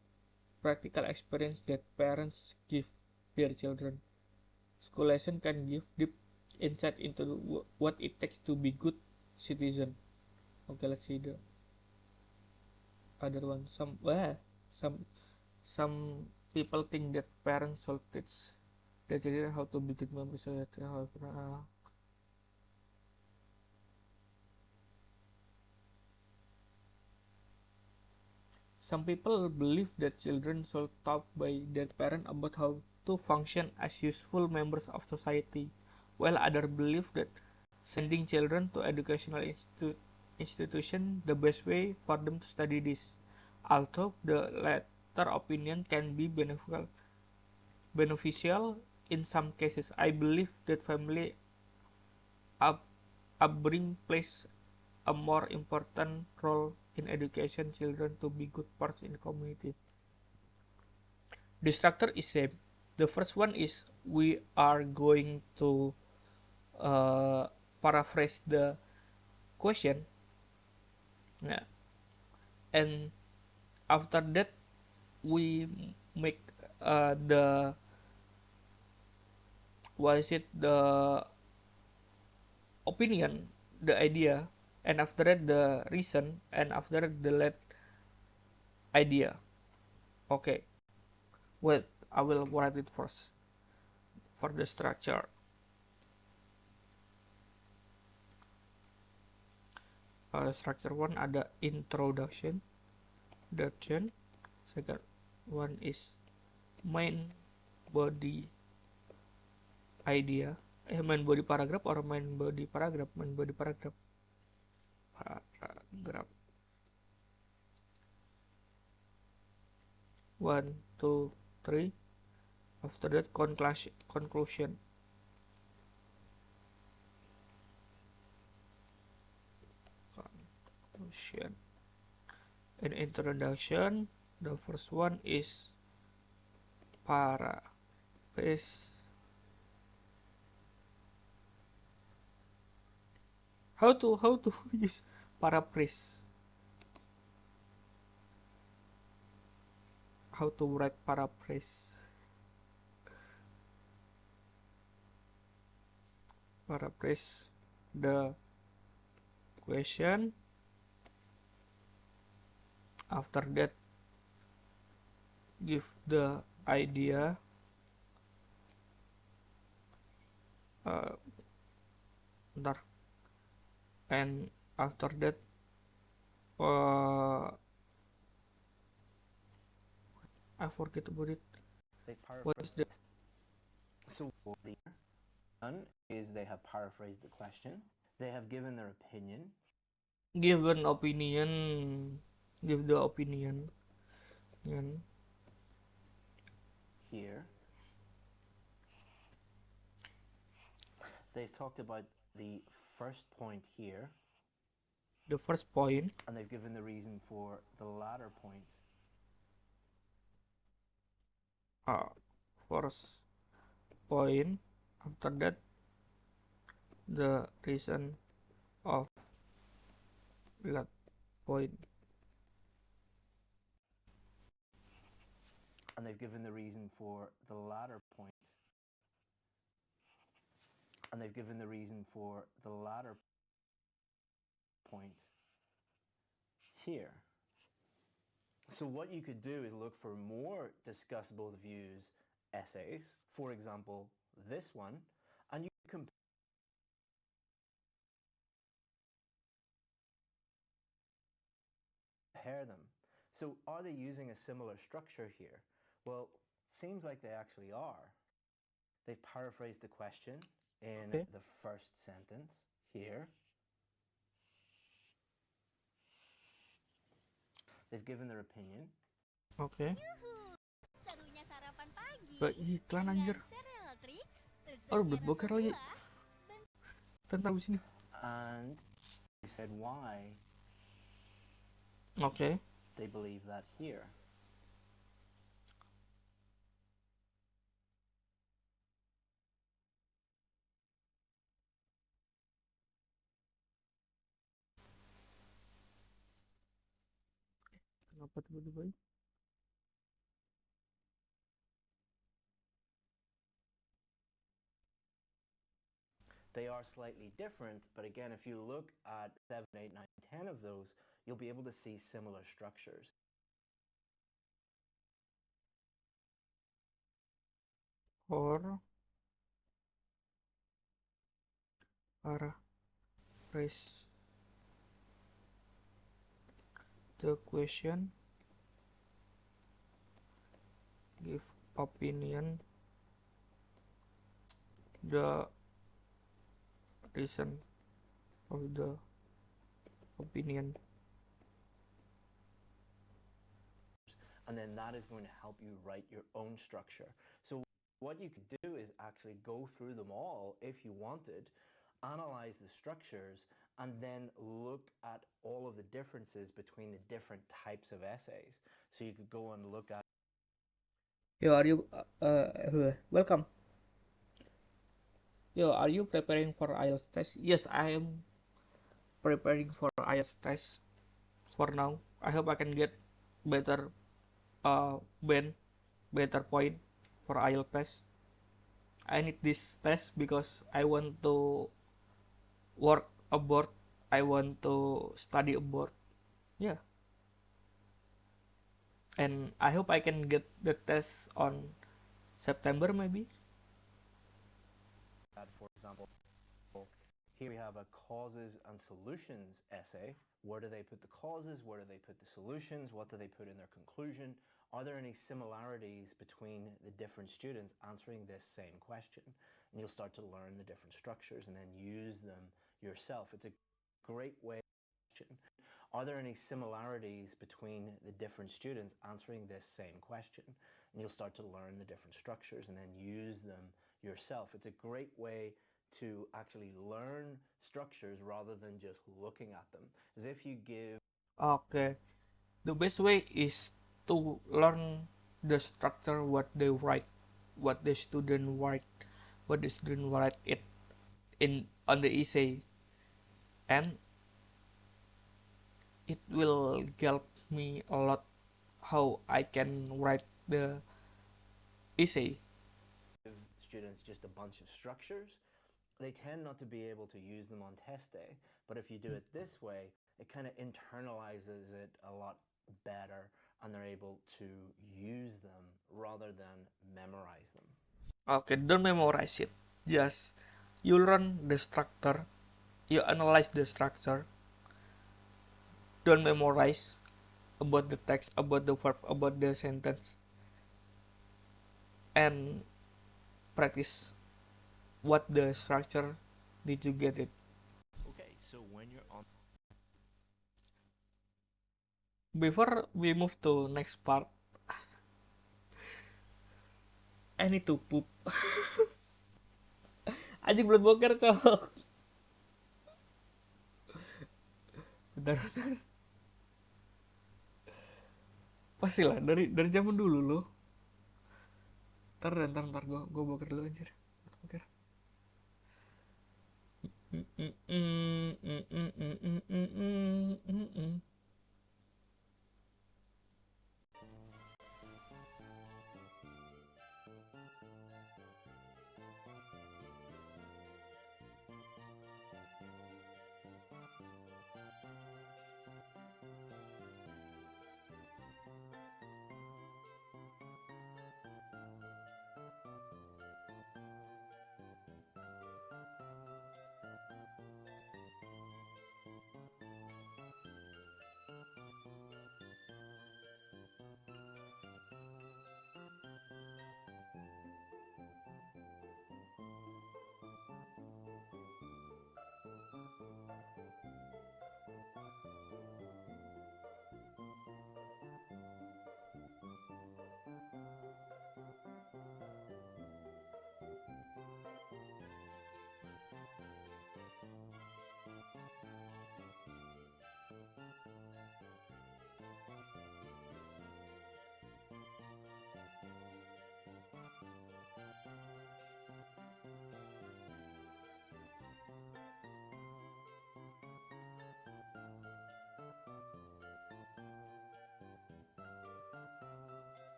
practical experience that parents give their children, school lesson can give deep insight into what it takes to be good citizen. Okay, let's see the other one. Some people think that parents should teach their children how to be good members of society. However, some people believe that children should taught by their parents about how to function as useful members of society, while others believe that sending children to educational institution the best way for them to study this. Although the latter opinion can be beneficial in some cases, I believe that family up, upbringing plays a more important role in education children to be good parts in community. The structure is same. The first one is we are going to uh, paraphrase the question. Yeah. And after that we make the what is it the opinion, the idea, and after that the reason, and after that the let idea. Okay, wait, I will write it first for the structure. Structure one ada introduction, introduction. Second one is main body idea. Main body paragraph or main body paragraph? Main body paragraph. Paragraph. 1, 2, 3. After that conclusion. Conclusion. In introduction, the first one is paraphrase. How to use paraphrase? How to write paraphrase? Paraphrase the question. After that, give the idea. And after that, I forget about it. What is the So the one is they have paraphrased the question. They have given their opinion. given opinion? Give the opinion. And Here, they've talked about the first point here, the first point. and they've given the reason for the latter point. First point. After that, the reason of Lihat point. And they've given the reason for the latter point. And they've given the reason for the latter point here. So what you could do is look for more discussable views essays, for example, this one, and you can compare them. So are they using a similar structure here? Well, seems like they actually are. They've paraphrased the question in Okay. the first sentence here. They've given their opinion. Oke. Serunya sarapan pagi Gak iklan dengan anjir. cereal trix, Oh, lezatnya Bloodboker rasa lagi. buah. Tentang di sini. And they said why Oke. they believe that here. Kenapa tiba-tiba ini? They are slightly different, but again, if you look at 7, 8, 9, 10 of those, you'll be able to see similar structures. Or paraphrase the question, give opinion, the reason of the opinion. And then that is going to help you write your own structure. So what you could do is actually go through them all if you wanted, analyze the structures, and then look at all of the differences between the different types of essays. So you could go and look at Yo, are you welcome? Yo, are you preparing for IELTS test? Yes, I am preparing for IELTS test for now. I hope I can get better band, better point for IELTS test. I need this test because I want to work abroad. I want to study abroad. Yeah. And I hope I can get the test on September maybe. for example, here we have a causes and solutions essay. Where do they put the causes? Where do they put the solutions? What do they put in their conclusion? Are there any similarities between the different students answering this same question? And you'll start to learn the different structures and then use them yourself. It's a great way. Are there any similarities between the different students answering this same question? And you'll start to learn the different structures and then use them yourself. It's a great way to actually learn structures rather than just looking at them. As if you give Okay. The best way is to learn the structure, what they write, what the student write, what the student write it in on the essay, and it will help me a lot how I can write the essay. students just a bunch of structures, they tend not to be able to use them on test day. But if you do it this way, it kind of internalizes it a lot better and they're able to use them rather than memorize them. Okay, don't memorize it. Just you learn the structure, you analyze the structure. Don't memorize about the text, about the verb, about the sentence, and practice what the structure did you get it. Okay, so when you're on Before we move to next part, I need to poop. Anjing belum boker cok. Bentar, bentar. Pastilah dari zaman dulu loh. Ntar gue boker dulu anjir. Boker. Mm-mm, mm-mm, mm-mm, mm-mm, mm-mm.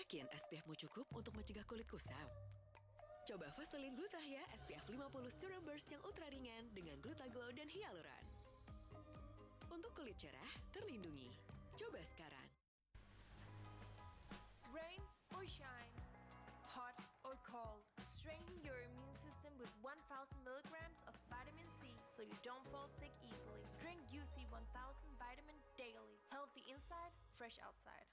Yakin SPF-mu cukup untuk mencegah kulit kusam? Coba Vaseline Glutathione SPF 50 Serum Burst yang ultra ringan dengan Glutaglow dan hyaluron. Untuk kulit cerah, terlindungi. Coba sekarang. Rain or shine, hot or cold, strengthen your immune system with 1000 milligrams of vitamin C so you don't fall sick easily. Drink UC 1000 vitamin daily. Healthy inside, fresh outside.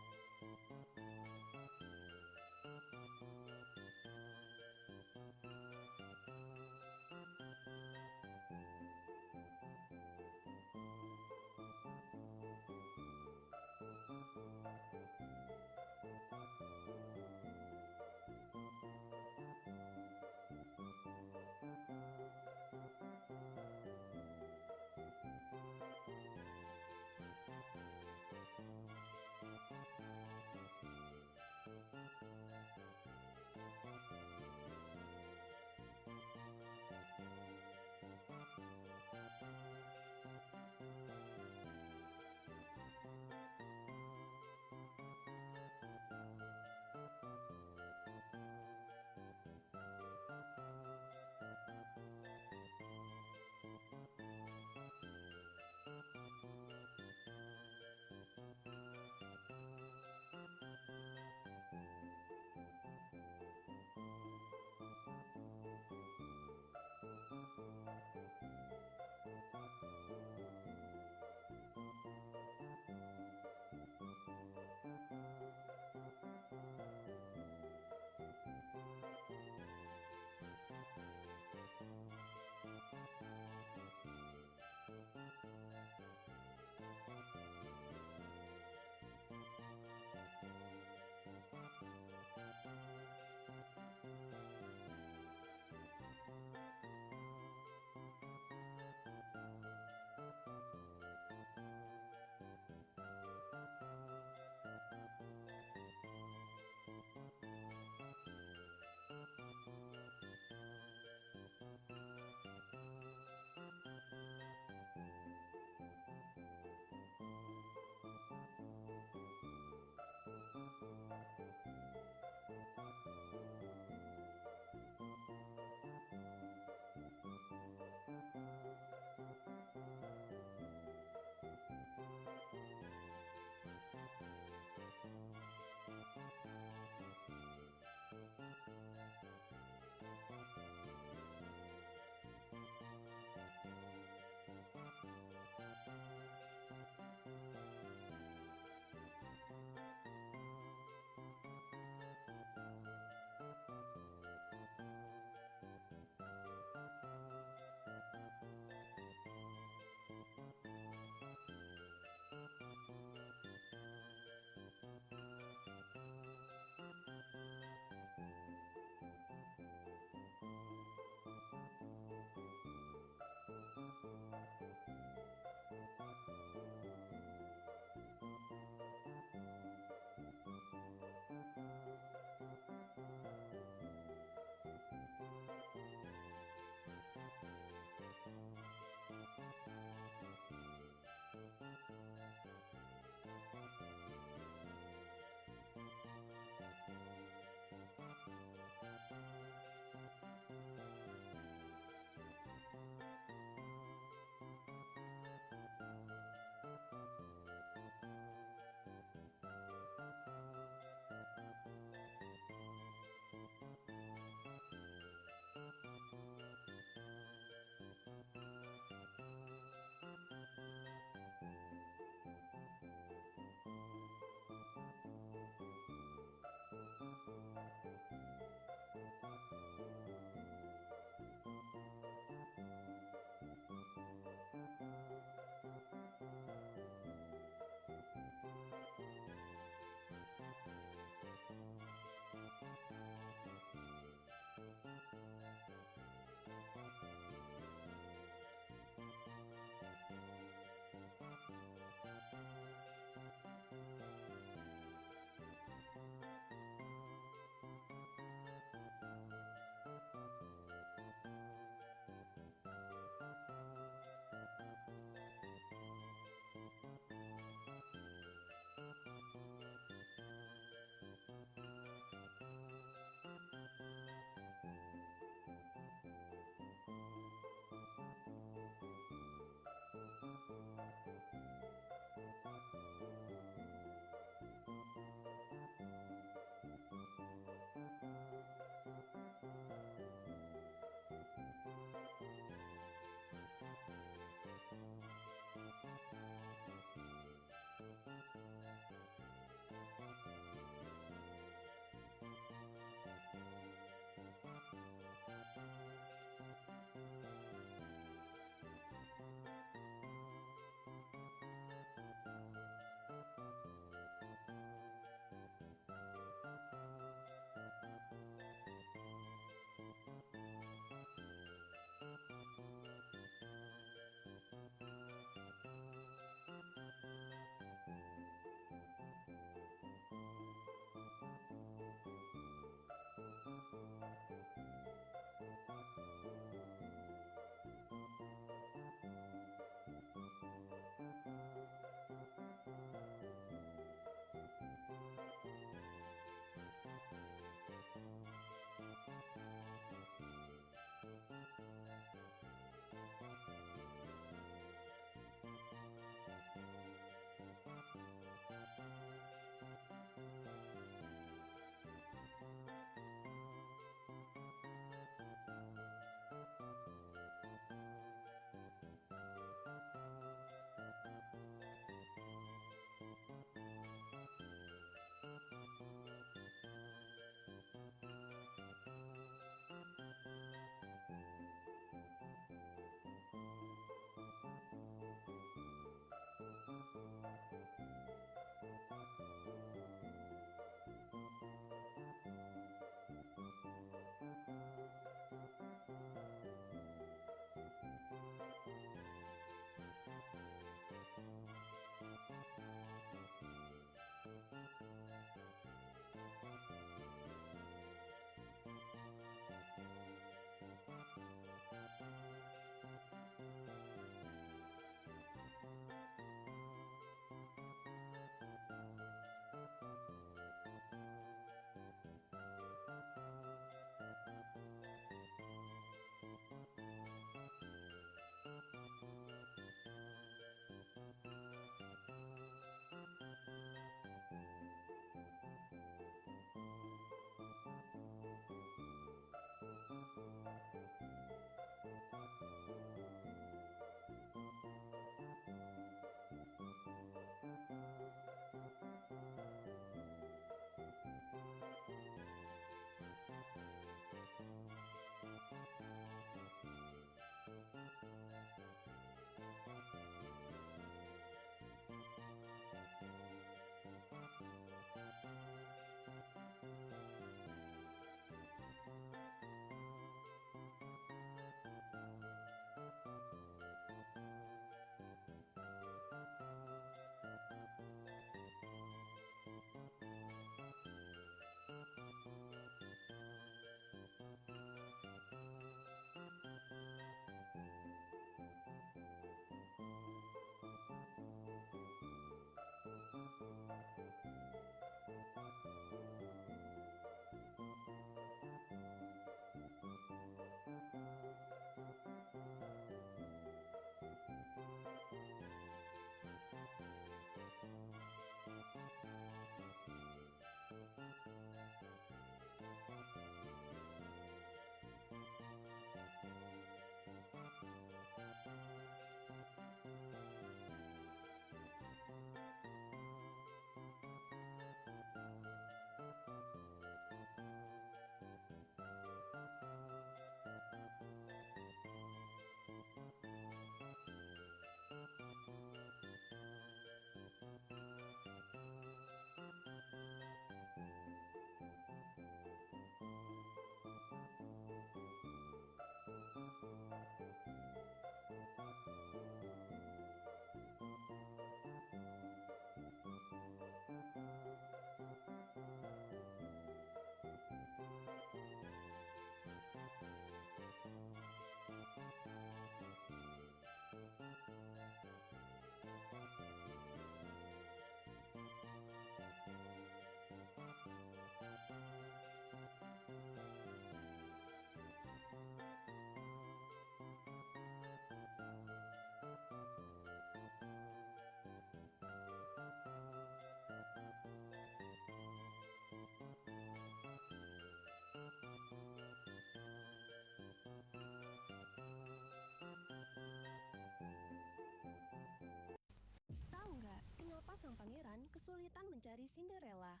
mengapa sang pangeran kesulitan mencari Cinderella.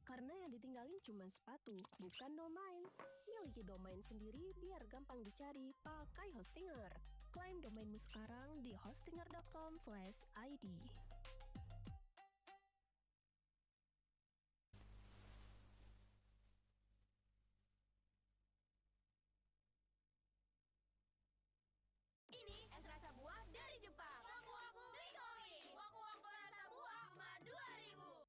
Karena yang ditinggalin cuma sepatu, bukan domain. Miliki domain sendiri biar gampang dicari pakai Hostinger. Klaim domainmu sekarang di hostinger.com/id. Ini es rasa buah dari Jepang. Waku waku Grikowi. Waku waku rasa buah cuma 2.000.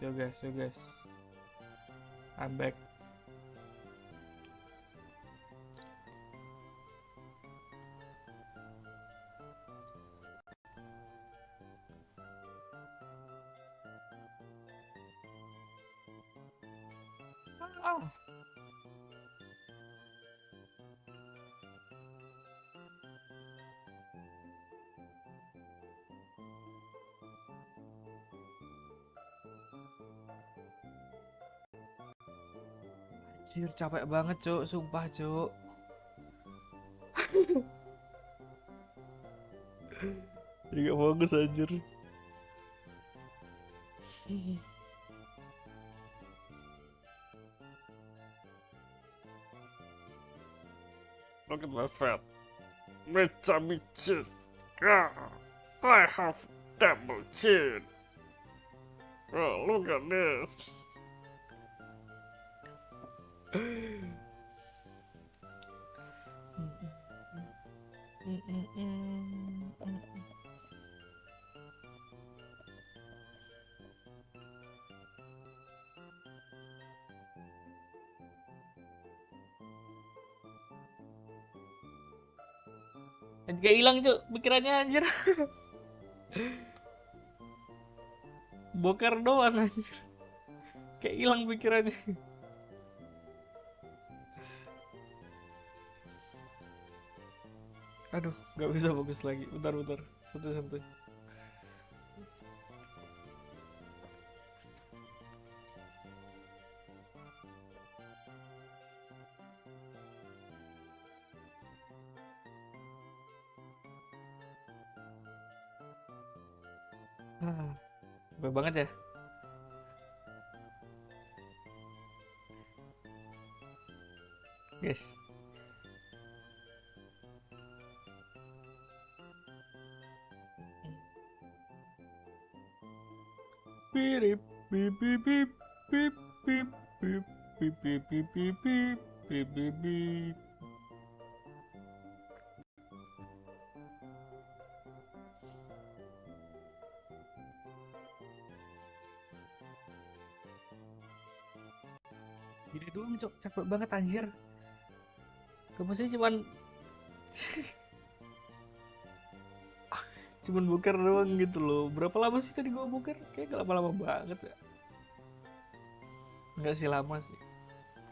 Yo guys, I'm back. Ah. Anjir, capek banget, Cuk. Sumpah, Cuk. Jadi gak fokus, anjir. Look at my fat. My tummy chin. Ah, I have double chin. Oh, look at this. Kayak hilang cuk pikirannya anjir. Boker doang anjir. Kayak hilang pikirannya. Aduh, nggak bisa fokus lagi. Bentar. Santai. Capek banget ya. Guys. Pirip, bip bip bip bip bip bip bip bip bip bip bip bip bip bip. Gini doang cok, capek banget anjir. Kampusnya cuman boker doang gitu loh. Berapa lama sih tadi gua boker? Kayak gak lama-lama banget ya. Enggak sih lama sih.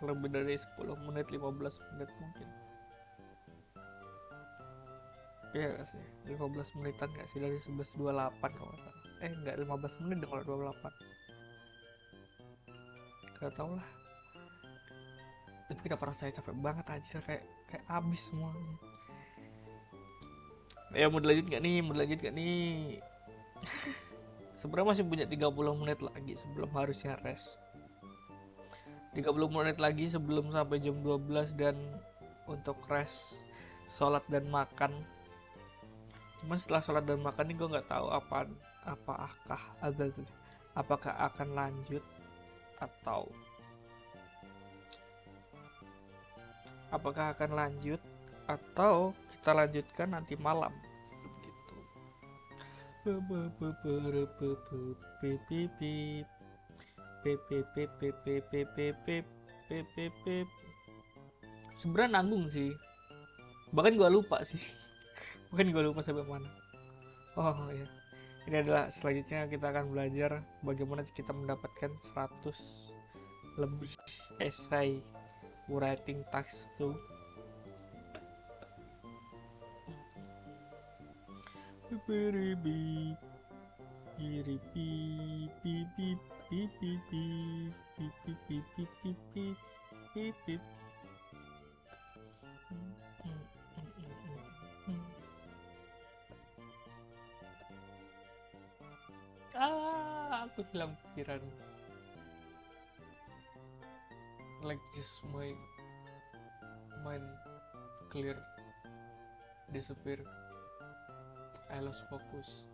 Lebih dari 10 menit, 15 menit mungkin. Iya gak sih? 15 menitan gak sih? Dari 11.28 kalau nggak salah. Enggak, 15 menit dong kalau 28. Gak tau lah. Tapi kenapa rasanya capek banget aja, kayak abis semuanya. Ya mau dilanjut gak nih? Sebenarnya masih punya 30 menit lagi sebelum harusnya rest. 30 menit lagi sebelum sampai jam 12 dan untuk rest, sholat dan makan. Cuman setelah sholat dan makan ini gue nggak tahu apakah akan lanjut atau kita lanjutkan nanti malam gitu. Sebenarnya nanggung sih, bahkan gue lupa sampai mana. Oh ya, ini adalah selanjutnya kita akan belajar bagaimana kita mendapatkan 100 lebih esai writing task tuh. Aku hilang pikiran. Like just my mind clear, disappear. I lost focus.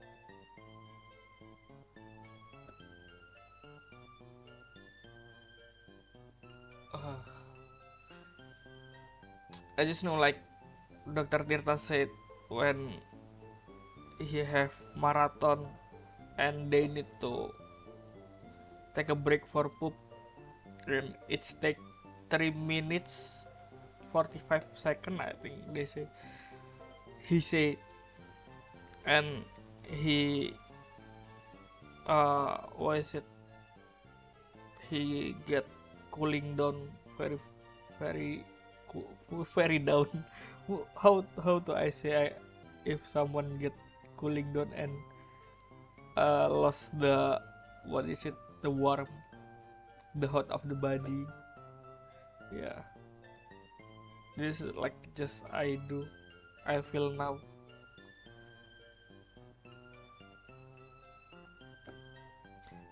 I just know like Dr. Tirta said when he have marathon and they need to take a break for poop and it's take 3 minutes 45 seconds I think he said, and he he get cooling down very down. how do I say if someone get cooling down and lost the the warmth, the hot of the body. Yeah, this is like just I feel now.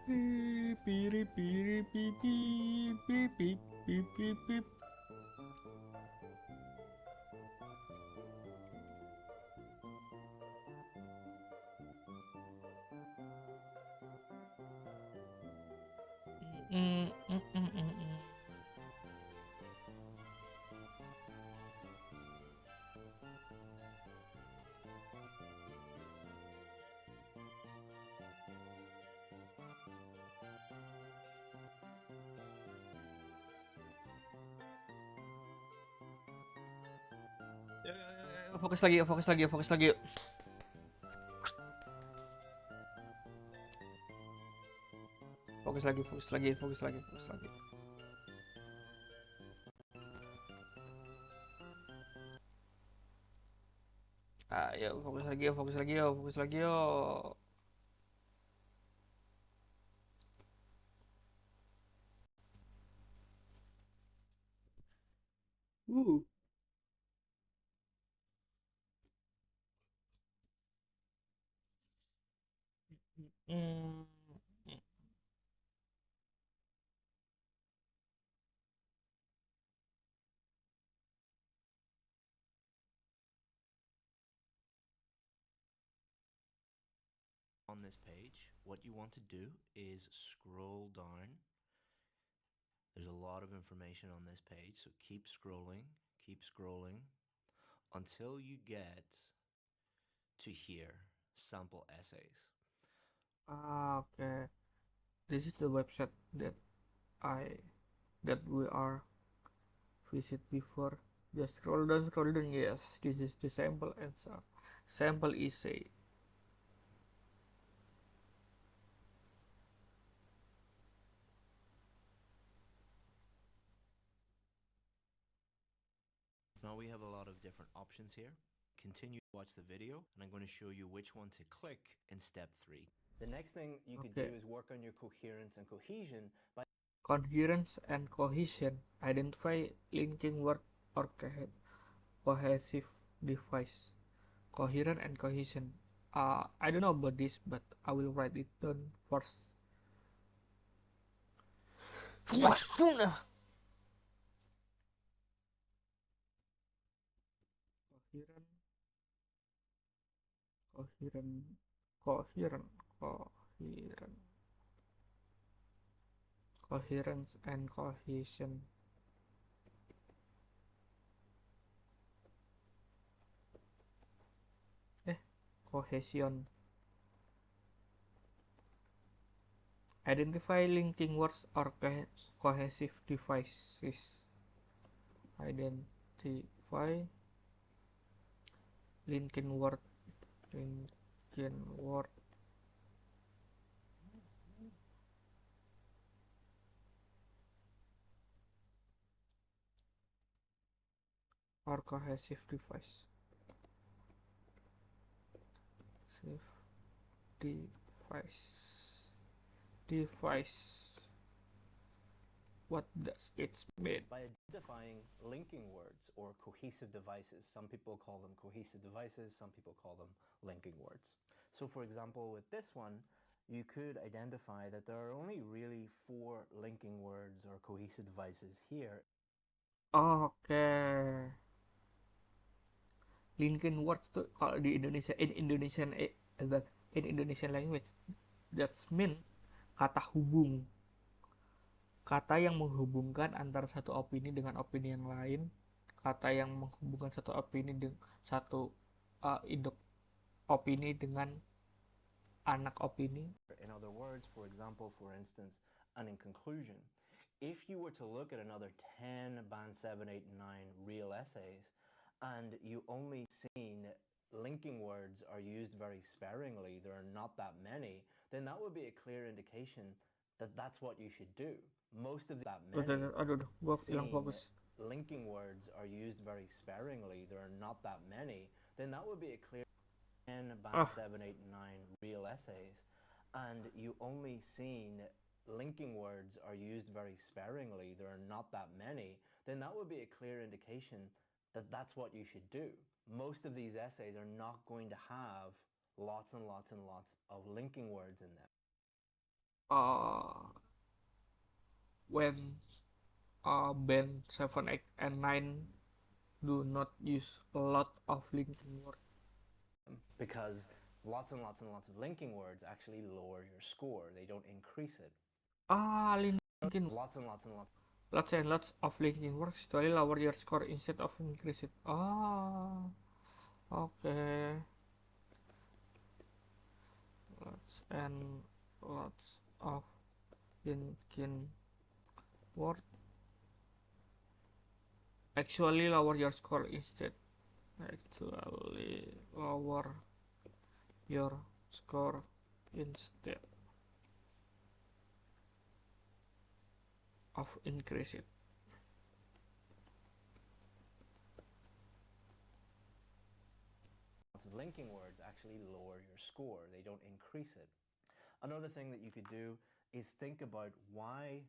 Beep, beep, beep, beep, beep, beep, beep, beep, beep. fokus lagi, fokus lagi, fokus lagi. Fokus lagi, fokus lagi, fokus lagi, fokus lagi. Ayo, fokus lagi, fokus lagi, fokus lagi, yo. Uh. Hmm. On this page, what you want to do is scroll down. There's a lot of information on this page, so keep scrolling until you get to here, sample essays. Okay. This is the website I that we are visit before. Just scroll down, scroll down. Yes, this is the sample answer. Sample essay. Now we have a lot of different options here. Continue to watch the video, and I'm going to show you which one to click in step 3. The next thing you could do Okay. is work on your coherence and cohesion by Coherence and cohesion. Identify linking word or cohesive device. Coherent and cohesion. I don't know about this, but I will write it down first. Coherent, coherent, coherent, coherent, coherence and cohesion. Cohesion. Identify linking words or cohesive devices. Identify linking word, linking word or cohesive device. Device. Device. What does it mean? by identifying linking words or cohesive devices. Some people call them cohesive devices, some people call them linking words. So for example, with this one, you could identify that there are only really 4 linking words or cohesive devices here. Oke. Linking words tuh kalau di Indonesia in Indonesian language that's mean kata hubung. Kata yang menghubungkan antara satu opini dengan opini yang lain, kata yang menghubungkan satu opini dengan satu induk opini dengan anak opini. In other words, for example, for instance, and in conclusion, if you were to look at another 10 band 7, 8, and 9 real essays, and you only seen linking words are used very sparingly, there are not that many, then that would be a clear indication that that's what you should do. Most of that many Aduh, gua hilang seen fokus. linking words are used very sparingly, there are not that many, then that would be a clear 10 band 7, 8, and 9 real essays, and you only seen linking words are used very sparingly, there are not that many, then that would be a clear indication that that's what you should do. Most of these essays are not going to have lots and lots and lots of linking words in them. When band 7, 8, and 9 do not use a lot of linking words. Because lots and lots and lots of linking words actually lower your score. They don't increase it. Linking Lots and lots and lots. Lots and lots of linking words actually lower your score instead of increase it. Okay. Lots and lots of linking words actually lower your score instead actually lower your score instead of increase it. Of linking words actually lower your score, they don't increase it. Another thing that you could do is think about why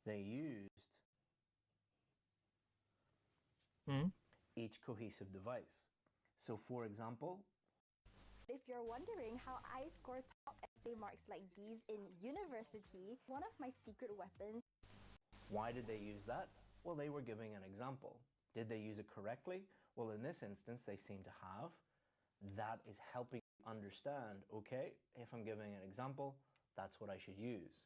they used each cohesive device. So for example, if you're wondering how I score top essay marks like these in university, one of my secret weapons. Why did they use that? Well, they were giving an example. Did they use it correctly? Well, in this instance, they seem to have. That is helping you understand, okay, if I'm giving an example, that's what I should use.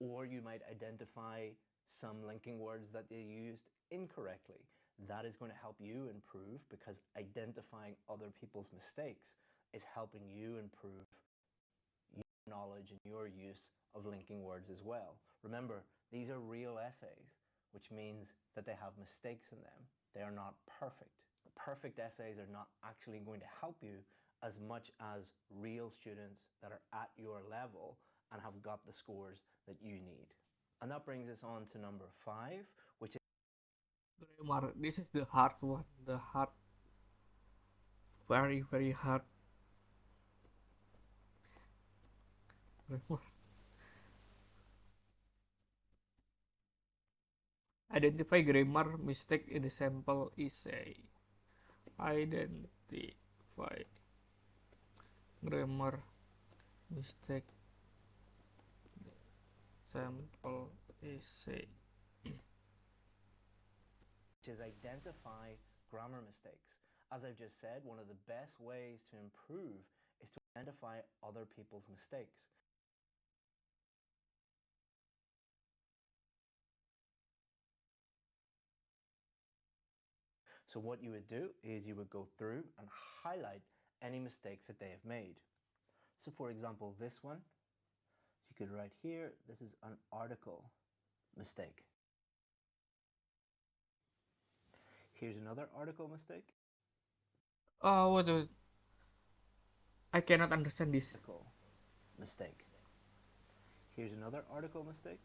Or you might identify some linking words that they used incorrectly. That is going to help you improve because identifying other people's mistakes is helping you improve your knowledge and your use of linking words as well. Remember, these are real essays, which means that they have mistakes in them. They are not perfect. Perfect essays are not actually going to help you as much as real students that are at your level and have got the scores that you need. And that brings us on to number 5, which is Grammar. This is the hard one. The hard, very very hard grammar. Identify grammar mistake in the sample essay. Identify grammar mistake sample essay. which is identify grammar mistakes. As I've just said, one of the best ways to improve is to identify other people's mistakes. So what you would do is you would go through and highlight any mistakes that they have made. So for example, this one, you could write here, this is an article mistake. Here's another article mistake. Oh, what the? I cannot understand this. Article mistake. Here's another article mistake.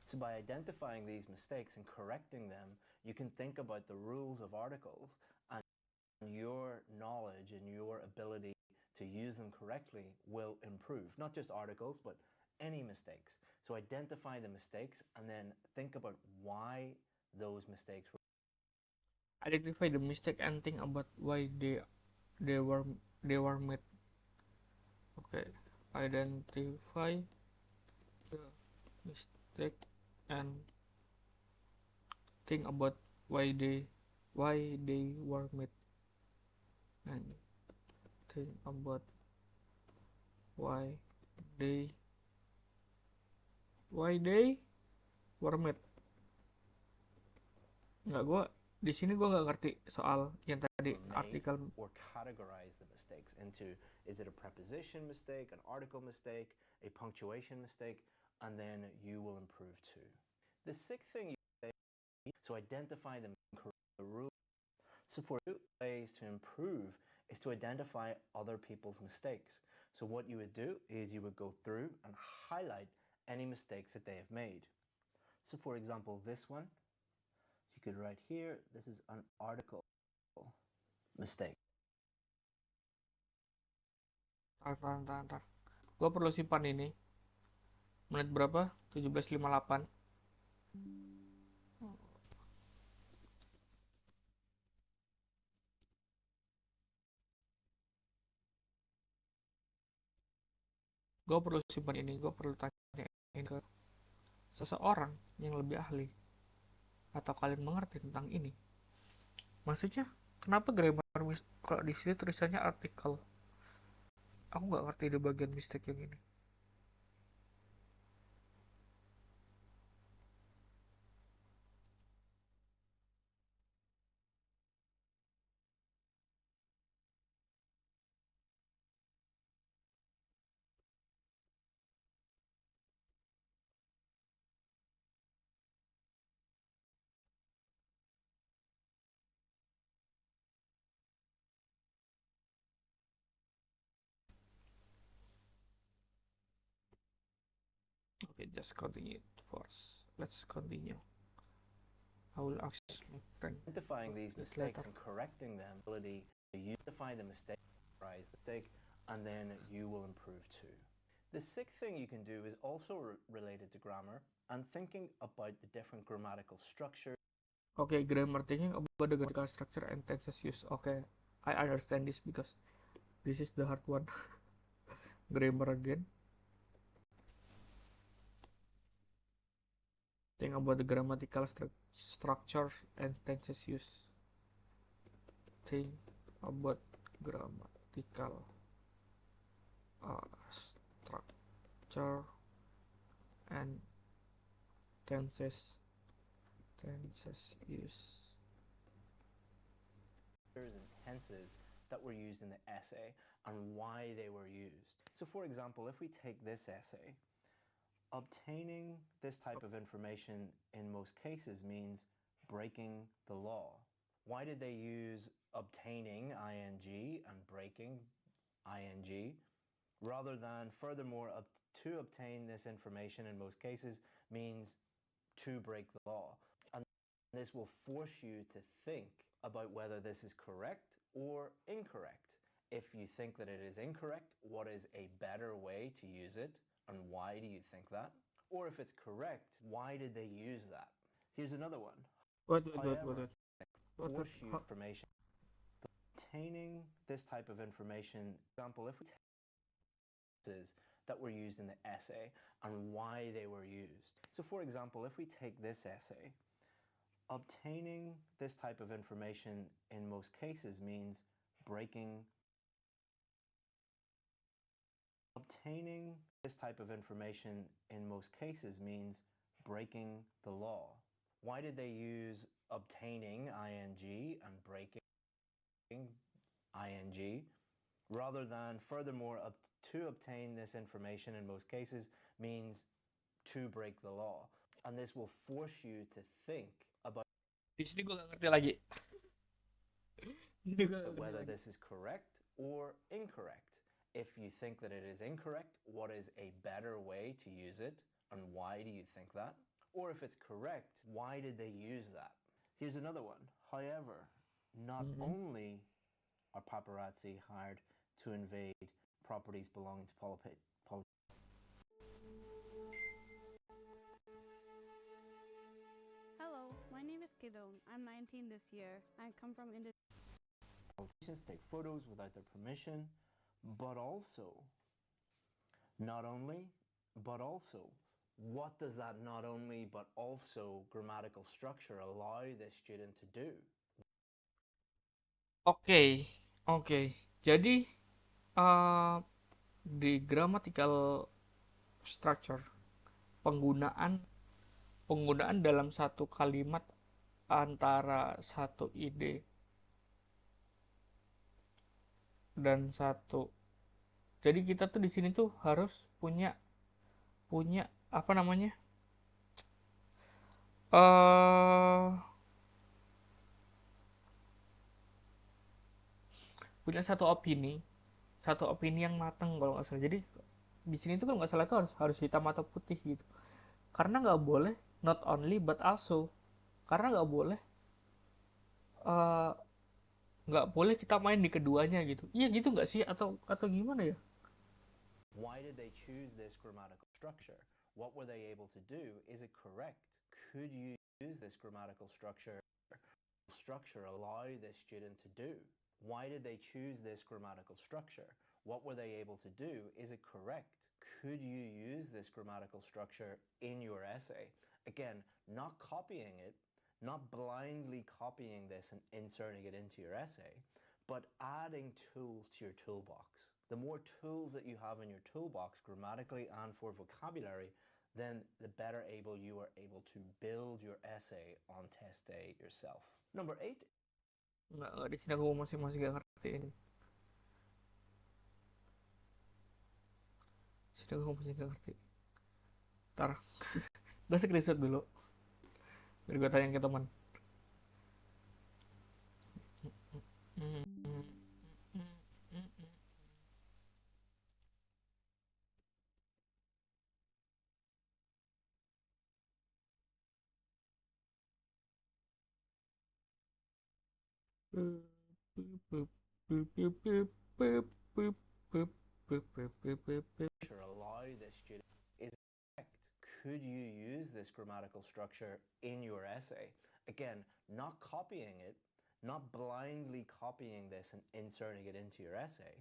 So by identifying these mistakes and correcting them, you can think about the rules of articles and your knowledge and your ability to use them correctly will improve. Not just articles, but any mistakes. So identify the mistakes and then think about why those mistakes were. Identify the mistake and think about why they were made. Okay, identify the mistake and think about why they were made, and think about why they they were made. Nggak, di sini gue nggak ngerti soal yang tadi artikel. Or categorize the mistakes into, is it a preposition mistake, an article mistake, a punctuation mistake, and then you will improve too. The sixth thing you say, so identify the rules. So for ways to improve is to identify other people's mistakes. So what you would do is you would go through and highlight any mistakes that they have made. So for example, this one, you could write here, this is an article mistake. Ntar. Gue perlu simpan ini. Menit berapa? 17.58. Gue perlu simpan ini. Gue perlu tanya ini ke seseorang yang lebih ahli. Atau kalian mengerti tentang ini. Maksudnya, kenapa grammar kalau di sini tulisannya artikel? Aku nggak ngerti di bagian mistake yang ini. Okay, just continue it first. Let's continue. I will ask my friend Identifying these it mistakes later. and correcting them, ability to identify the mistake, rise the mistake, and then you will improve too. The sixth thing you can do is also related to grammar and thinking about the different grammatical structures. Okay, grammar, thinking about the grammatical structure and tenses used. Okay, I understand this because this is the hard one. Grammar again. Think about the grammatical structure and tenses used. Think about grammatical structure and tenses used. And tenses that were used in the essay and why they were used. So for example, if we take this essay, obtaining this type of information in most cases means breaking the law. Why did they use obtaining ing and breaking ing rather than furthermore to obtain this information in most cases means to break the law? And this will force you to think about whether this is correct or incorrect. If you think that it is incorrect, what is a better way to use it and why do you think that? Or if it's correct, why did they use that? Here's another one. However, force you information. Obtaining this type of information, for example, if we take that were used in the essay and why they were used. So for example, if we take this essay, obtaining this type of information in most cases means breaking. Obtaining this type of information in most cases means breaking the law. Why did they use obtaining ing and breaking ing rather than furthermore to obtain this information in most cases means to break the law? And this will force you to think about Di sini gue gak ngerti lagi. whether this is correct or incorrect. If you think that it is incorrect, what is a better way to use it and why do you think that? Or if it's correct, why did they use that? Here's another one. However, not only are paparazzi hired to invade properties belonging to politicians. Hello, my name is Kidon. I'm 19 this year. I come from Indonesia. Politicians take photos without their permission, but also, not only, but also, what does that not only, but also grammatical structure allow the student to do? Oke. Jadi di grammatical structure penggunaan dalam satu kalimat antara satu ide dan satu. Jadi kita tuh di sini tuh harus punya apa namanya? Punya satu opini yang matang kalau nggak salah. Jadi di sini tuh kalau nggak salah tuh harus hitam atau putih gitu. Karena nggak boleh not only but also. Karena nggak boleh kita main di keduanya gitu. Iya gitu nggak sih atau gimana ya? Why did they choose this grammatical structure? What were they able to do? Is it correct? Could you use this grammatical structure allow the student to do? Why did they choose this grammatical structure? What were they able to do? Is it correct? Could you use this grammatical structure in your essay? Again, not copying it, not blindly copying this and inserting it into your essay, but adding tools to your toolbox. The more tools that you have in your toolbox, grammatically and for vocabulary, then the better able you are able to build your essay on test day yourself. Number 8. Nggak, di sini aku masih gak ngerti ini. Sini aku masih gak ngerti. Ntar, gue screenshot dulu. Biar gue tanya ke teman. Allow the student is correct. Could you use this grammatical structure in your essay? Again, not copying it, not blindly copying this and inserting it into your essay,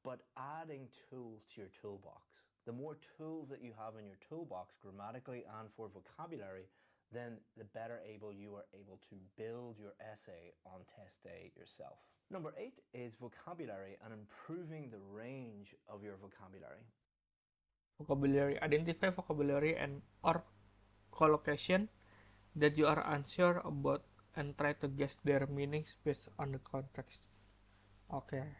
but adding tools to your toolbox. The more tools that you have in your toolbox, grammatically and for vocabulary, then the better able you are able to build your essay on test day yourself. Number 8 is vocabulary and improving the range of your vocabulary. Vocabulary. Identify vocabulary and or collocation that you are unsure about and try to guess their meanings based on the context. Okay.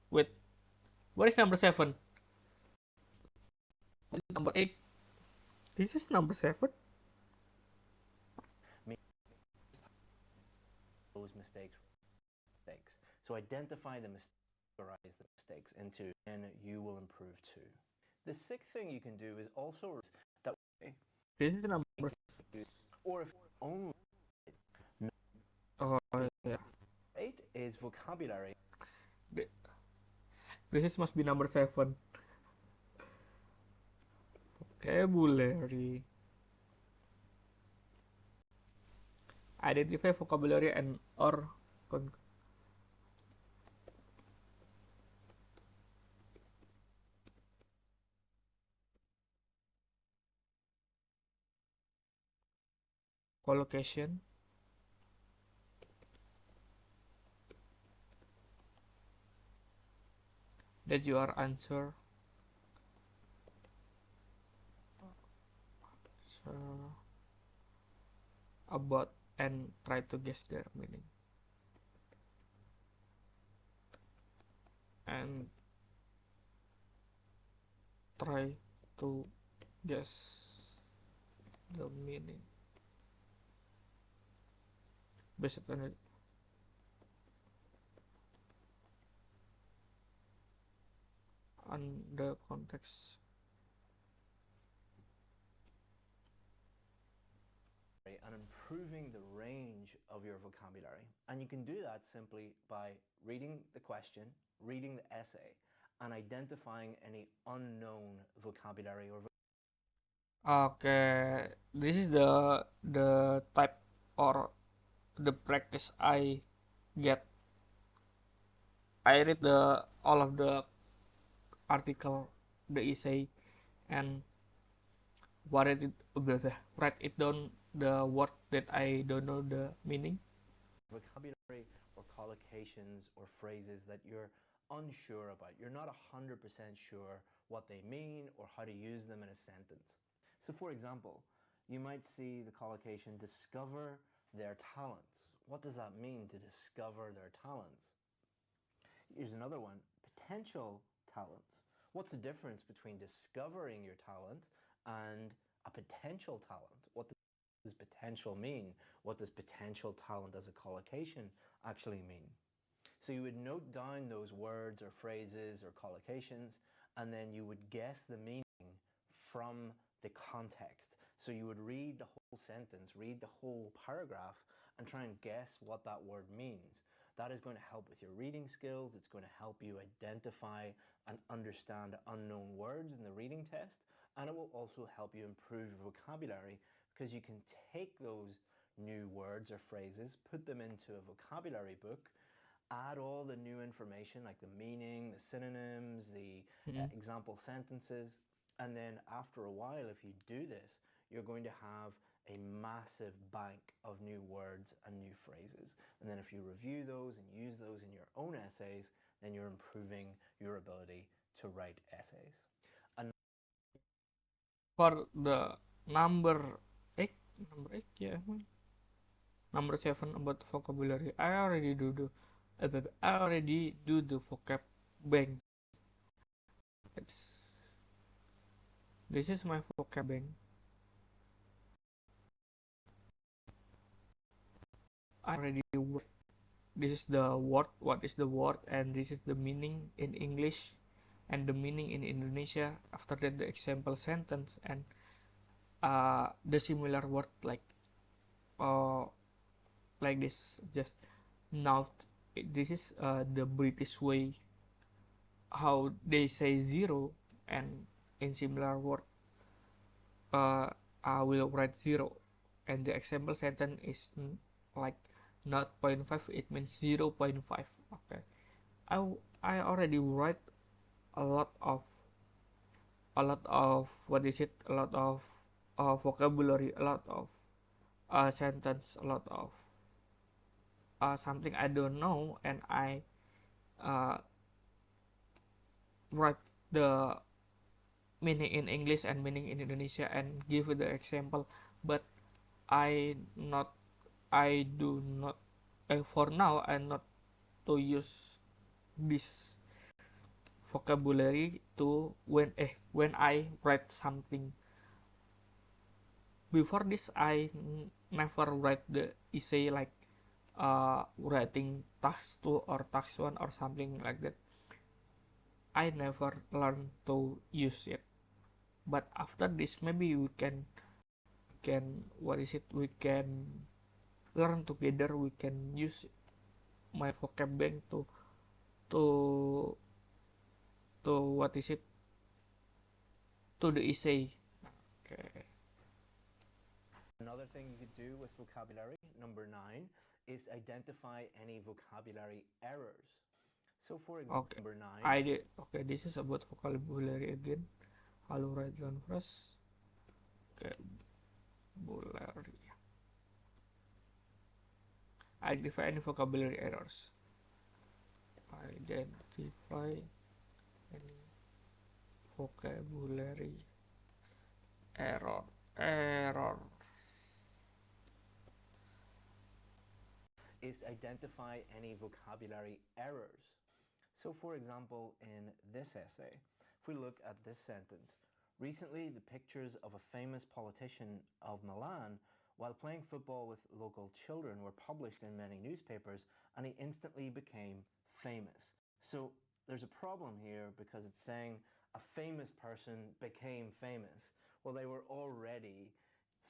Wait, what is number 7? Number 8. This is number 7? Those mistakes. So identify the mistakes, categorize the mistakes into, and you will improve too. The 6th thing you can do is also that way. This is number 6. Or if only. Oh yeah. 8 is vocabulary. This must be number 7. Vocabulary. Identify vocabulary and or collocation that you are unsure about and try to guess their meaning. And try to guess the meaning based on it. On the context. And improving the range of your vocabulary. And you can do that simply by reading the question, reading the essay, and identifying any unknown vocabulary or Okay, this is the type or the practice I get. I read all of the article, the essay, and write it down the word that I don't know the meaning. Vocabulary or collocations or phrases that you're unsure about. You're not 100% sure what they mean or how to use them in a sentence. So for example, you might see the collocation discover their talents. What does that mean, to discover their talents? Here's another one, potential talents. What's the difference between discovering your talent and a potential talent? What does potential mean? What does potential talent as a collocation actually mean? So you would note down those words or phrases or collocations, and then you would guess the meaning from the context. So you would read the whole sentence, read the whole paragraph, and try and guess what that word means. That is going to help with your reading skills. It's going to help you identify and understand unknown words in the reading test. And it will also help you improve your vocabulary, because you can take those new words or phrases, put them into a vocabulary book, add all the new information like the meaning, the synonyms, the example sentences, and then after a while, if you do this, you're going to have a massive bank of new words and new phrases. And then if you review those and use those in your own essays, then you're improving your ability to write essays. And for the number 8, yeah, number 7 about vocabulary, I already do the vocab bank. This is my vocab bank. I already work. This is the word, what is the word, and this is the meaning in English and the meaning in Indonesia. After that, the example sentence and the similar word like like this. Just now, this is the British way how they say zero, and in similar word, uh, I will write zero, and the example sentence is like not 0.5, it means 0.5. Okay, I I already write a lot of what is it, a lot of vocabulary, a lot of sentence, a lot of something I don't know, and I uh, write the meaning in English and meaning in Indonesia and give the example. But I not I do not for now I not to use this vocabulary to when I write something. Before this I never write the essay like writing task 2 or task 1 or something like that. I never learn to use it. But after this maybe we can what is it, we can learn together, we can use my vocab bank to what is it, to the essay. Okay. Another thing you could do with vocabulary, number 9, is identify any vocabulary errors. So for example, Okay, number 9, I did. Okay, this is about vocabulary again. I'll write down first. Vocabulary. Identify any vocabulary errors. Identify any vocabulary error. is identify any vocabulary errors. So for example, in this essay, if we look at this sentence, recently the pictures of a famous politician of Milan while playing football with local children were published in many newspapers, and he instantly became famous. So there's a problem here because it's saying a famous person became famous. Well, they were already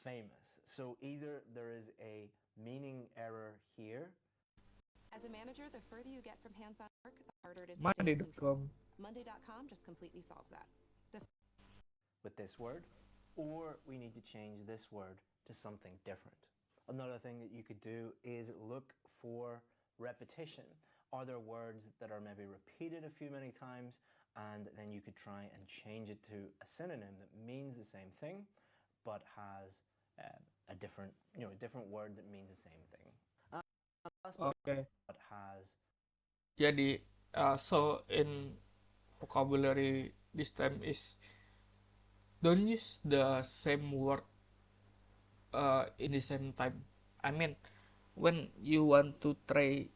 famous. So either there is a meaning error here. As a manager, the further you get from hands-on work, the harder it is to stay in control. Monday.com just completely solves that. With this word, or we need to change this word to something different. Another thing that you could do is look for repetition. Are there words that are maybe repeated a few many times, and then you could try and change it to a synonym that means the same thing but has a different word that means the same thing. Okay. But has. Jadi so in vocabulary this time is don't use the same word in the same time. I mean, when you want to try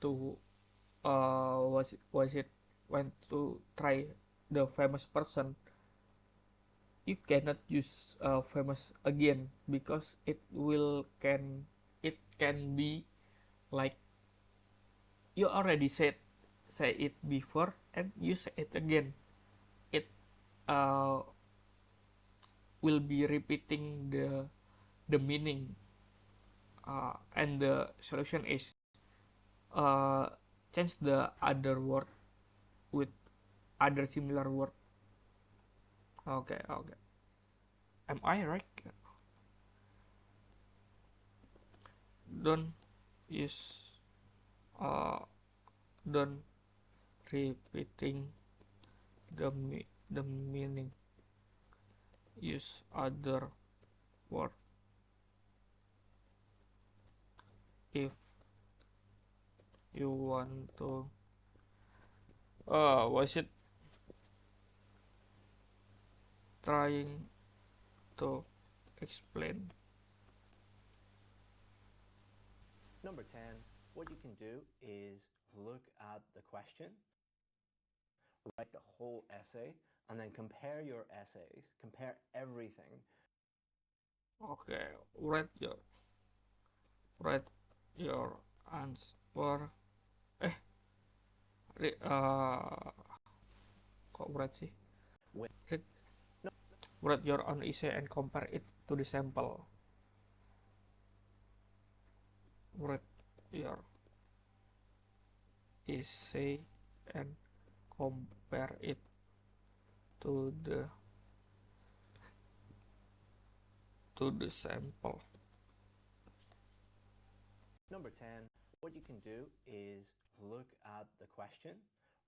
to was it want to try the famous person, you cannot use famous again because it can be like you already say it before and you say it again. It will be repeating the meaning, and the solution is change the other word with other similar word. Okay. Am I right? Don't use don't repeating the meaning. Use other word if you want to was it trying to explain. Number 10, what you can do is look at the question, write the whole essay, and then compare your essays, compare everything. Okay, write your answer. Kok berat sih? Write your own essay and compare it to the sample. write your essay and compare it to the sample. Number 10, what you can do is look at the question,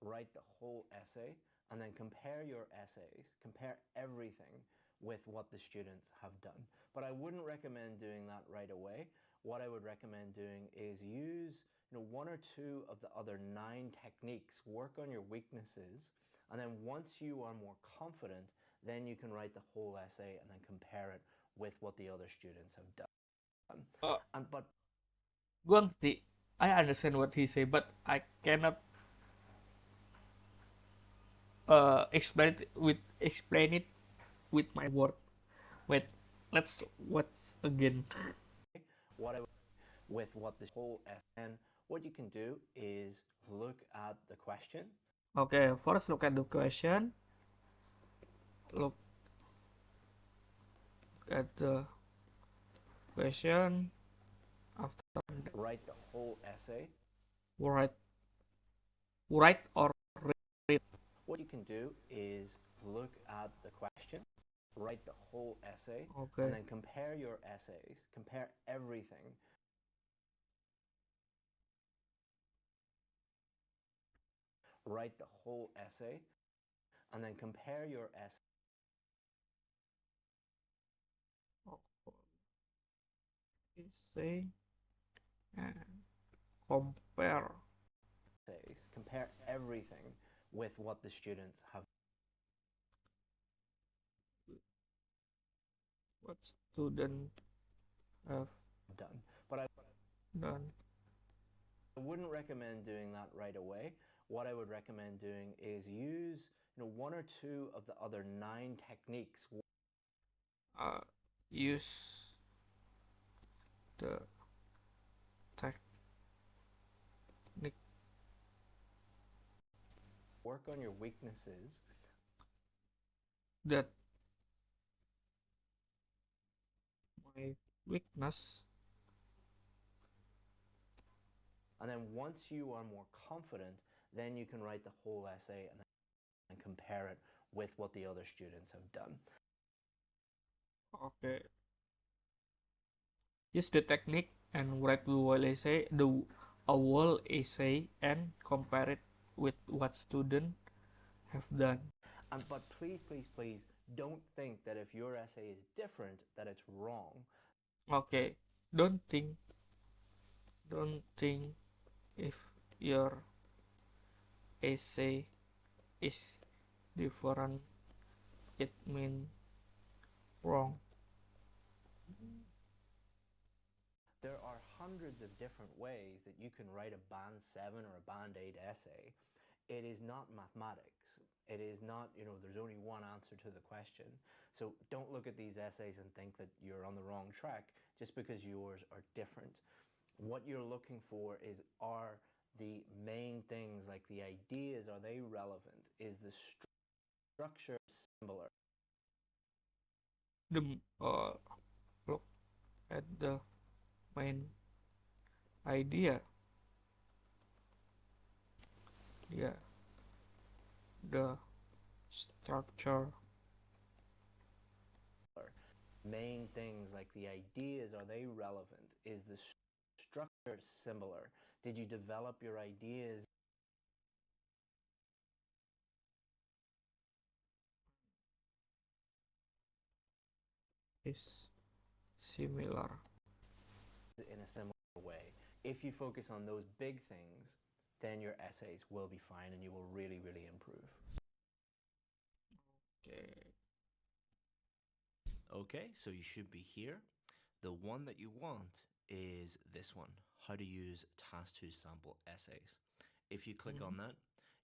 write the whole essay, and then compare your essays, compare everything with what the students have done. But I wouldn't recommend doing that right away. What I would recommend doing is use one or two of the other 9 techniques, work on your weaknesses, and then once you are more confident, then you can write the whole essay and then compare it with what the other students have done. But I understand what he say, but I cannot explain it with my word. Wait, let's watch again. what I with what the whole SN, what you can do is look at the question. Okay, first look at the question. Look at the question. After that, write the whole essay. Write or read. What you can do is look at the question, write the whole essay, Okay. and then compare your essays, compare everything. Write the whole essay, and then compare your essay. Essay and compare. Compare everything with what the students have What student have done. But I done. wouldn't recommend doing that right away. What I would recommend doing is use one or two of the other 9 techniques. Use the technique. Work on your weaknesses. That my weakness. And then once you are more confident, then you can write the whole essay and compare it with what the other students have done. Okay. Use the technique and write the whole essay, a whole essay, and compare it with what students have done. But please, please, please, don't think that if your essay is different, that it's wrong. Okay. Don't think if your essay is different, it means wrong. There are hundreds of different ways that you can write a Band 7 or a Band 8 essay. It is not mathematics. It is not, there's only one answer to the question. So don't look at these essays and think that you're on the wrong track just because yours are different. What you're looking for are the main things, like the ideas, are they relevant? Is the structure similar? Look at the main idea. Yeah. The structure. Main things like the ideas, are they relevant? Is the structure similar? Did you develop your ideas? Is similar. In a similar way. If you focus on those big things, then your essays will be fine and you will really, really improve. Okay, so you should be here. The one that you want is this one, how to use Task 2 sample essays. If you click on that,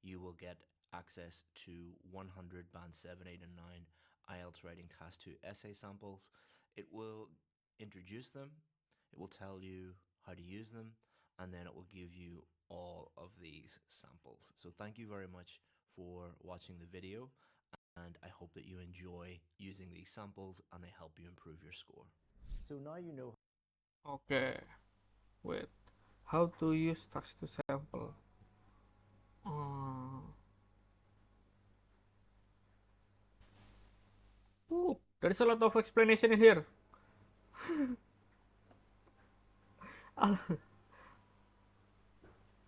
you will get access to 100 Band 7, 8, and 9 IELTS Writing Task 2 essay samples. It will introduce them, it will tell you how to use them, and then it will give you all of these samples. So thank you very much for watching the video, and I hope that you enjoy using these samples and they help you improve your score. So now you know. Okay. Wait, how to use text to sample? Uh, there's a lot of explanation in here.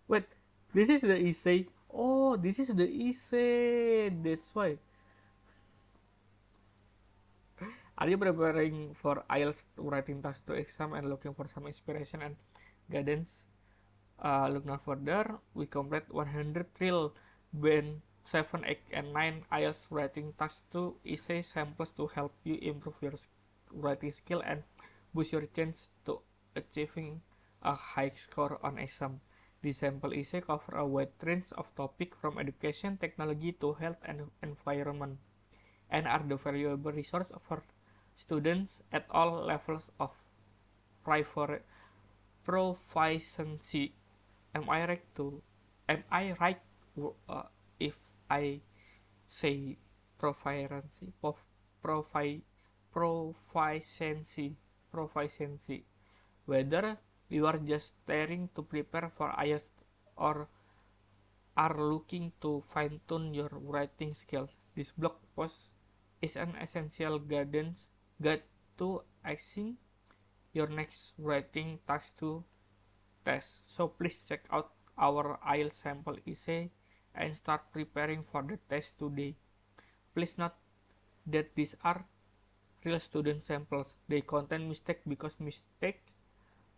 Wait, this is the essay. Oh, this is the essay. That's why. Are you preparing for IELTS writing task 2 exam and looking for some inspiration and guidance? Look no further. We complete 100 real band 7, 8, and 9 IELTS writing task 2 essay samples to help you improve your writing skill and boost your chance to achieving a high score on exam. The sample essay cover a wide range of topics from education, technology to health and environment, and are the valuable resource for students at all levels of proficiency. Am I right if I say proficiency? Proficiency. Proficiency. Whether you are just starting to prepare for IELTS or are looking to fine-tune your writing skills, this blog post is an essential guide to acing your next writing task to test. So please check out our IELTS sample essay and start preparing for the test today. Please note that these are real student samples. They contain mistakes because mistakes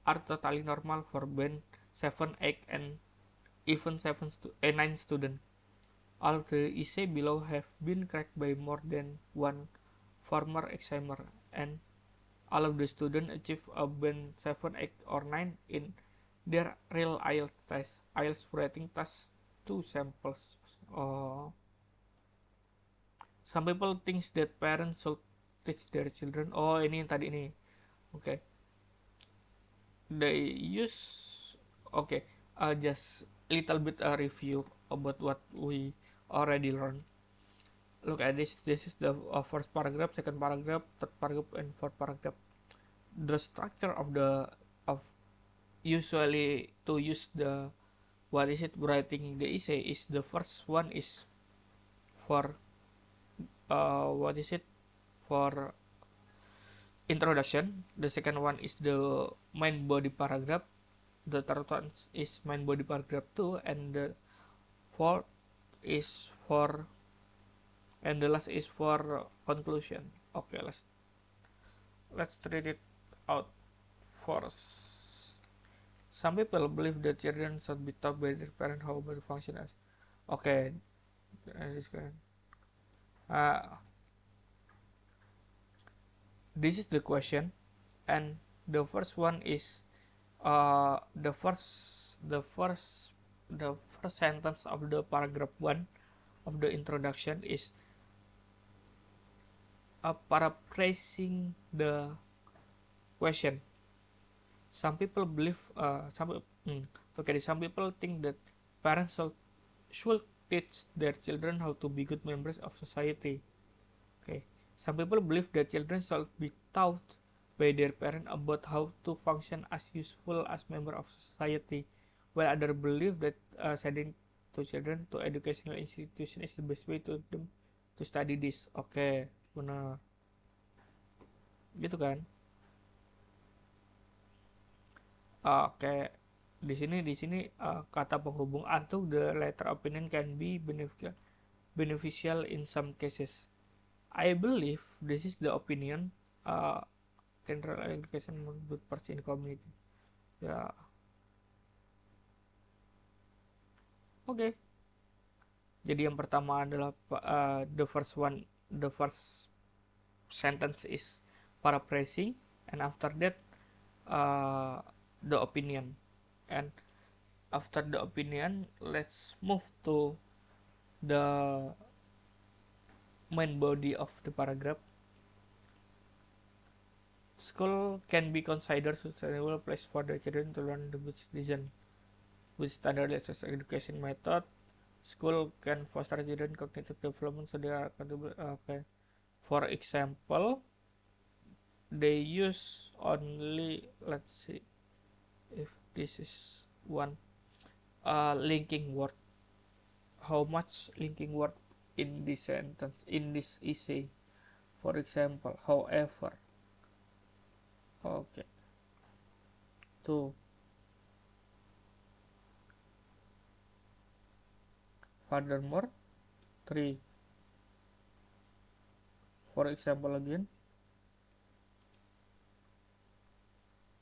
are totally normal for band 7, 8, and even 9 students. All the essay below have been cracked by more than one former examiner, and all of the students achieve a band 7, 8, or 9 in their real IELTS test. IELTS writing test 2 samples. Uh, some people think that parents should teach their children. Oh, ini yang tadi ini. Okay. They use. Okay. Just little bit a review about what we already learned. Look at this. This is the first paragraph, second paragraph, third paragraph, and fourth paragraph. The structure of usually to use the writing the essay is the first one is for for introduction, the second one is the main body paragraph, the third one is main body paragraph 2, and the fourth is for, and the last is for conclusion. Okay, let's read it out first. Some people believe that children should be taught by their parents how body function as. Okay, this is the question, and the first one is the first sentence of the paragraph 1 of the introduction is paraphrasing the question. Some people believe some people think that parents should teach their children how to be good members of society. Okay, some people believe that children should be taught by their parents about how to function as useful as member of society, while others believe that sending to children to educational institution is the best way to them to study this. Okay, benar, gitu kan? Oke, di sini kata penghubung unto the latter opinion can be beneficial in some cases. I believe this is the opinion general education good person in community. Ya, oke. Jadi yang pertama adalah the first sentence is paraphrasing, and after that the opinion, and after the opinion let's move to the main body of the paragraph. School can be considered sustainable place for the children to learn the good citizen. With standardized education method, school can foster children cognitive development so they are accountable. Okay. For example, they use only, let's see if this is one. Linking word. How much linking word in this sentence, in this essay? For example, however. Okay. 2. Furthermore. 3. For example again.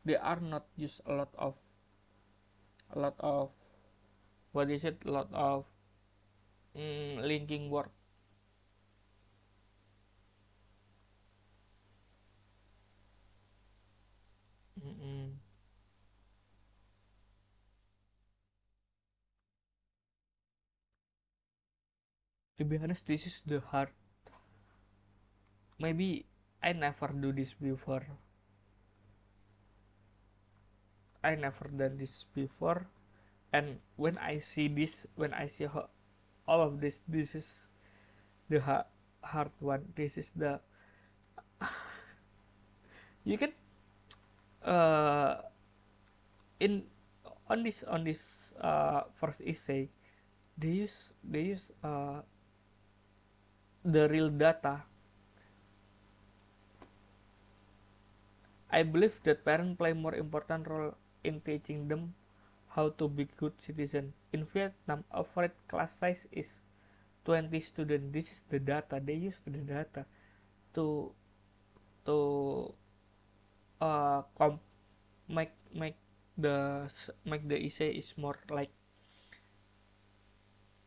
They are not just a lot of what is it, a lot of linking word. Mm-mm. To be honest, this is the hard. Maybe I never do this before. I never done this before, and when I see this, when I see all of this, this is the hard one. This is the you can uh in on this first essay, they use the real data. I believe that parents play more important role in teaching them how to be good citizen. In Vietnam, average class size is 20 students. This is the data. They use the data to to make the essay is more like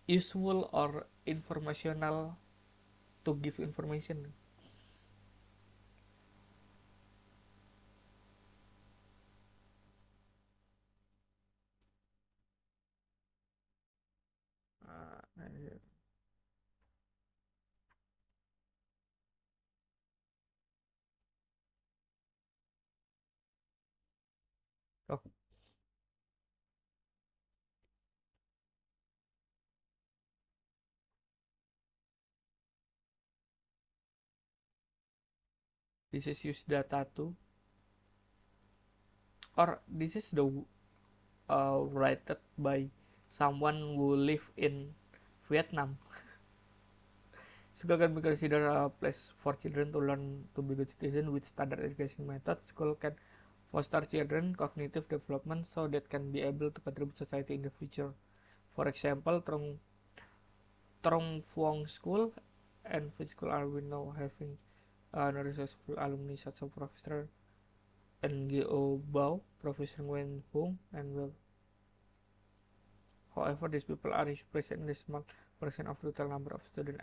useful or informational to give information. Uh, oh, this is use data too, or this is the written by someone who live in Vietnam. School can be considered a place for children to learn to be good citizens with standard education methods. School can foster children cognitive development so that can be able to contribute to society in the future. For example, Trong Phuong School and Fit School are we now having resourceful alumni such as Professor Ngo Bao, Professor Nguyen Hung, and Will. However, these people are present in a small percent of the total number of students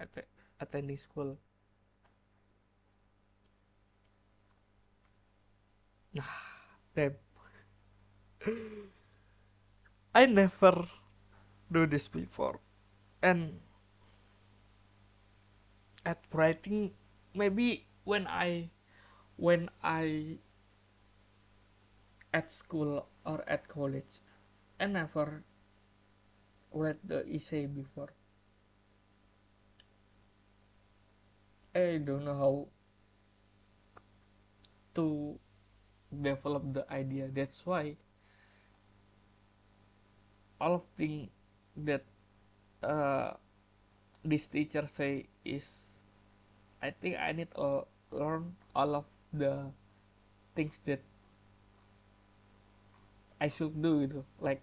attending school. Damn. I never do this before. And at writing, maybe when I at school or at college, I never read the essay before. I don't know how to develop the idea. That's why all of thing that uh, this teacher say is, I think I need to learn all of the things that I should do gitu. Like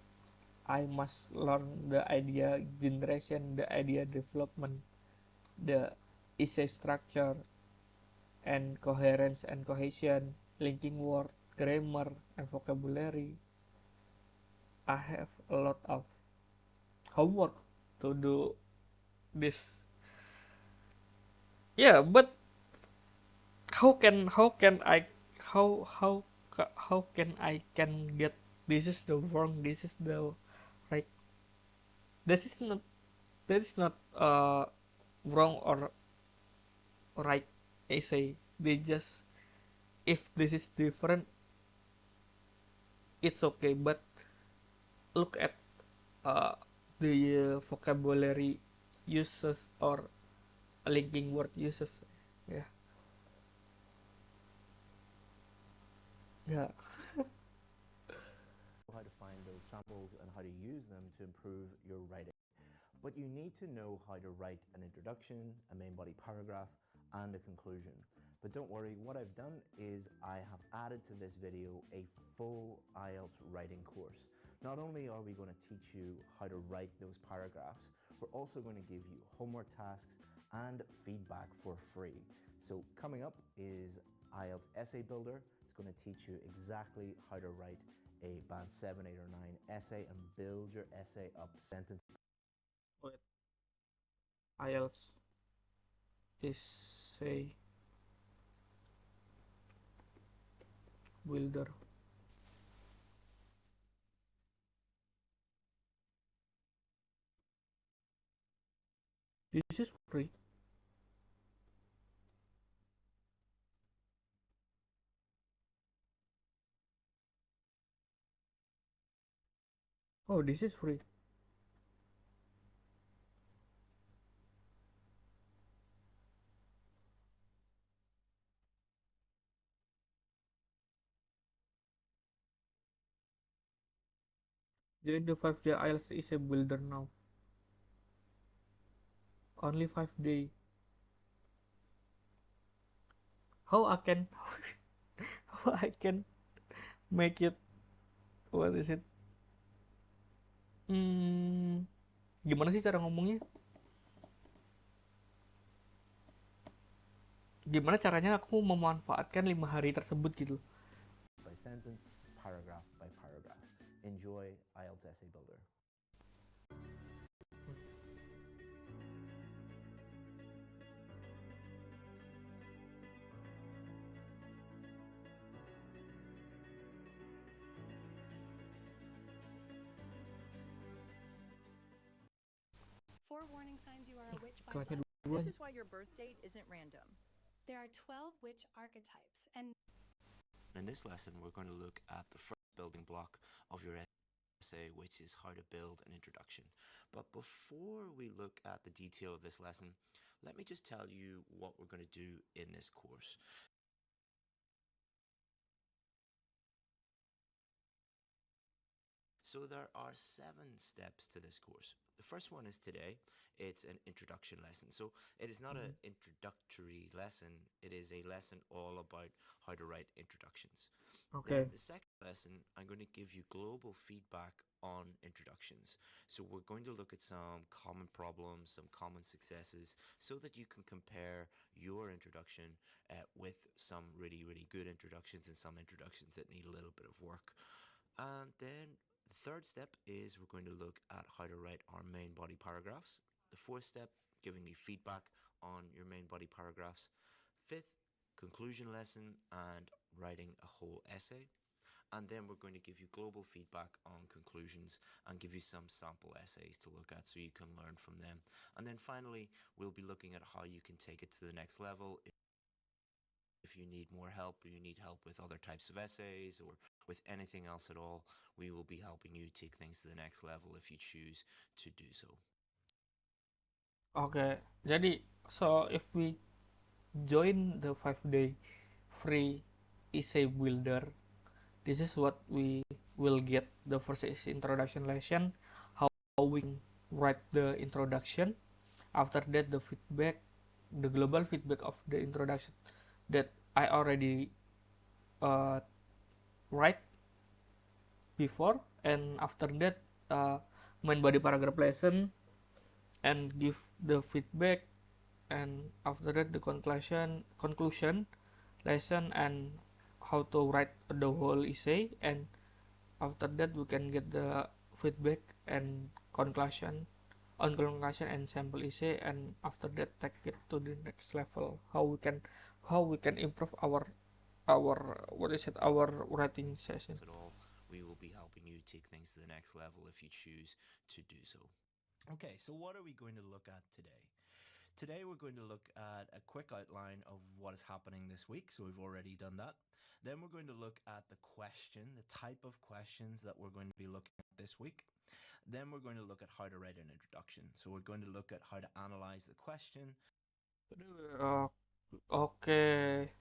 I must learn the idea generation, the idea development, the essay structure, and coherence and cohesion, linking word, grammar, and vocabulary. I have a lot of homework to do this. Yeah, but how how can I can get this is the wrong, this is the right. This is not that is not wrong or right essay. They just, if this is different, it's okay. But look at uh, the vocabulary uses or linking word uses. Yeah, yeah. how to find those samples and how to use them to improve your writing. But you need to know how to write an introduction, a main body paragraph, and a conclusion. But don't worry, what I've done is I have added to this video a full IELTS writing course. Not only are we going to teach you how to write those paragraphs, we're also going to give you homework tasks and feedback for free. So coming up is IELTS Essay Builder. It's going to teach you exactly how to write a band 7, 8 or 9 essay and build your essay up sentence. Wait, IELTS Essay Builder. This is free. Oh, this is free. Join the 5-day IELTS Essay Builder now. Only 5 days. How I can how I can make it, what is it? Gimana sih cara ngomongnya? Gimana caranya aku memanfaatkan 5 hari tersebut gitu? By sentence, paragraph by paragraph. Enjoy IELTS Essay Builder. Four warning signs you are a witch by Kelasnya blood. dua. This is why your birth date isn't random. There are 12 witch archetypes, and In this lesson, we're going to look at the first building block of your essay, which is how to build an introduction. But before we look at the detail of this lesson, let me just tell you what we're going to do in this course. So there are 7 steps to this course. The first one is today. It's an introduction lesson. So it is not an introductory lesson. It is a lesson all about how to write introductions. Okay. Then the second lesson, I'm going to give you global feedback on introductions. So we're going to look at some common problems, some common successes, so that you can compare your introduction with some really, really good introductions and some introductions that need a little bit of work. And then the third step is we're going to look at how to write our main body paragraphs. The fourth step, giving you feedback on your main body paragraphs. Fifth, conclusion lesson and writing a whole essay. And then we're going to give you global feedback on conclusions and give you some sample essays to look at so you can learn from them. And then finally, we'll be looking at how you can take it to the next level. If you need more help or you need help with other types of essays or with anything else at all, we will be helping you take things to the next level if you choose to do so. Okay, jadi so if we join the 5-day free essay builder, this is what we will get. The first is introduction lesson, how we write the introduction. After that, the feedback, the global feedback of the introduction that I already write before, and after that main body paragraph lesson and give the feedback, and after that the conclusion lesson and how to write the whole essay, and after that we can get the feedback and conclusion and sample essay, and after that take it to the next level, how we can improve our what is it, our writing session. At all, we will be helping you take things to the next level if you choose to do so. Okay, so what are we going to look at today? Today we're going to look at a quick outline of what is happening this week, so we've already done that. Then we're going to look at the type of questions that we're going to be looking at this week. Then we're going to look at how to write an introduction. So we're going to look at how to analyze the question. Okay,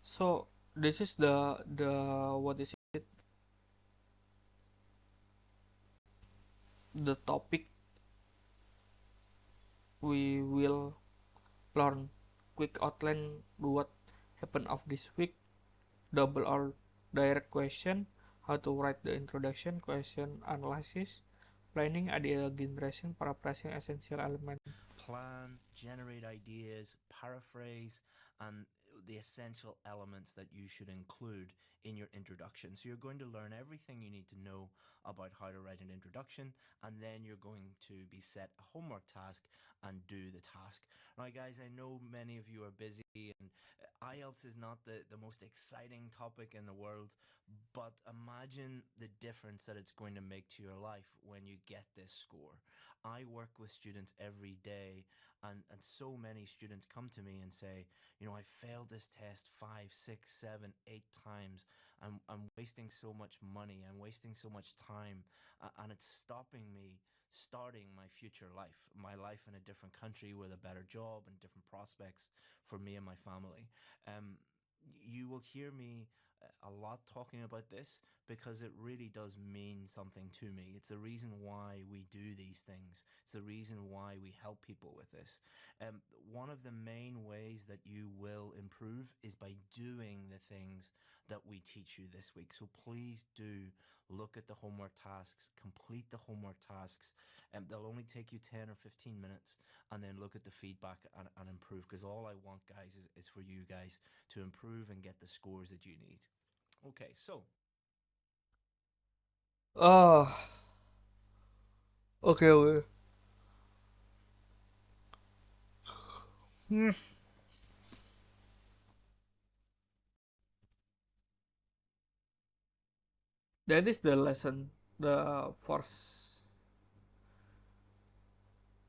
so this is the what is it? the topic we will learn quick outline what happened of this week, double or direct question, how to write the introduction, question analysis, planning, idea generation, paraphrasing essential element. Plan, generate ideas, paraphrase, and the essential elements that you should include in your introduction. So you're going to learn everything you need to know about how to write an introduction, and then you're going to be set a homework task and do the task. Now, guys, I know many of you are busy, and IELTS is not the most exciting topic in the world, but imagine the difference that it's going to make to your life when you get this score. I work with students every day, and so many students come to me and say, I failed this test 5, 6, 7, 8 times. I'm wasting so much money. I'm wasting so much time, and it's stopping me starting my future life, my life in a different country with a better job and different prospects for me and my family. You will hear me a lot talking about this because it really does mean something to me. It's the reason why we do these things. It's the reason why we help people with this. One of the main ways that you will improve is by doing the things that we teach you this week. So please do look at the homework tasks, complete the homework tasks. They'll only take you 10 or 15 minutes, and then look at the feedback and improve, because all I want, guys, is for you guys to improve and get the scores that you need. Okay, so Oh, okay, okay. Hmm. That is the lesson, the first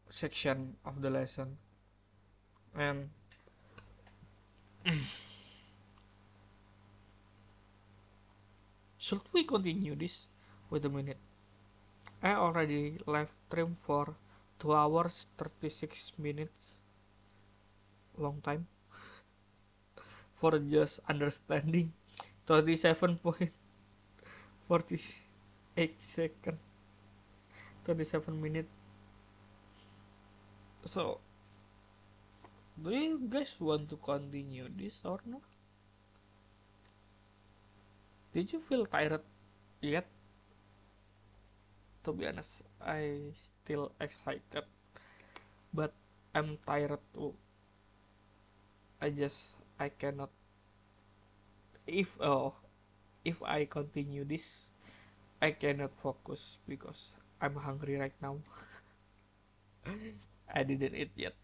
section of the lesson. And should we continue this? Wait a minute. I already live stream for 2 hours 36 minutes. Long time. For just understanding 27.48 second. 27 minutes. So, do you guys want to continue this or not? Did you feel tired yet? To be honest, I still excited, but I'm tired too. I cannot. If I continue this, I cannot focus because I'm hungry right now. I didn't eat yet.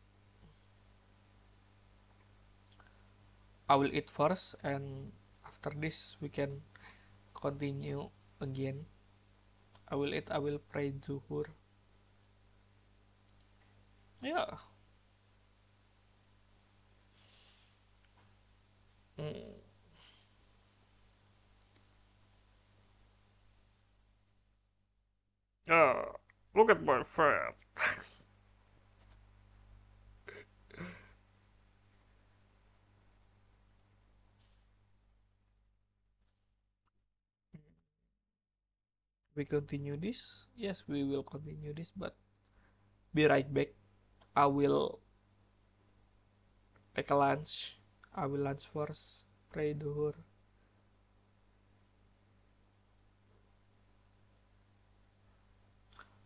I will eat first, and after this we can continue again. I will eat. I will pray zuhur. Yeah. Mm. Look at my fat. We continue this? Yes, we will continue this, but be right back. I will take a lunch. I will lunch first. Pray duhur.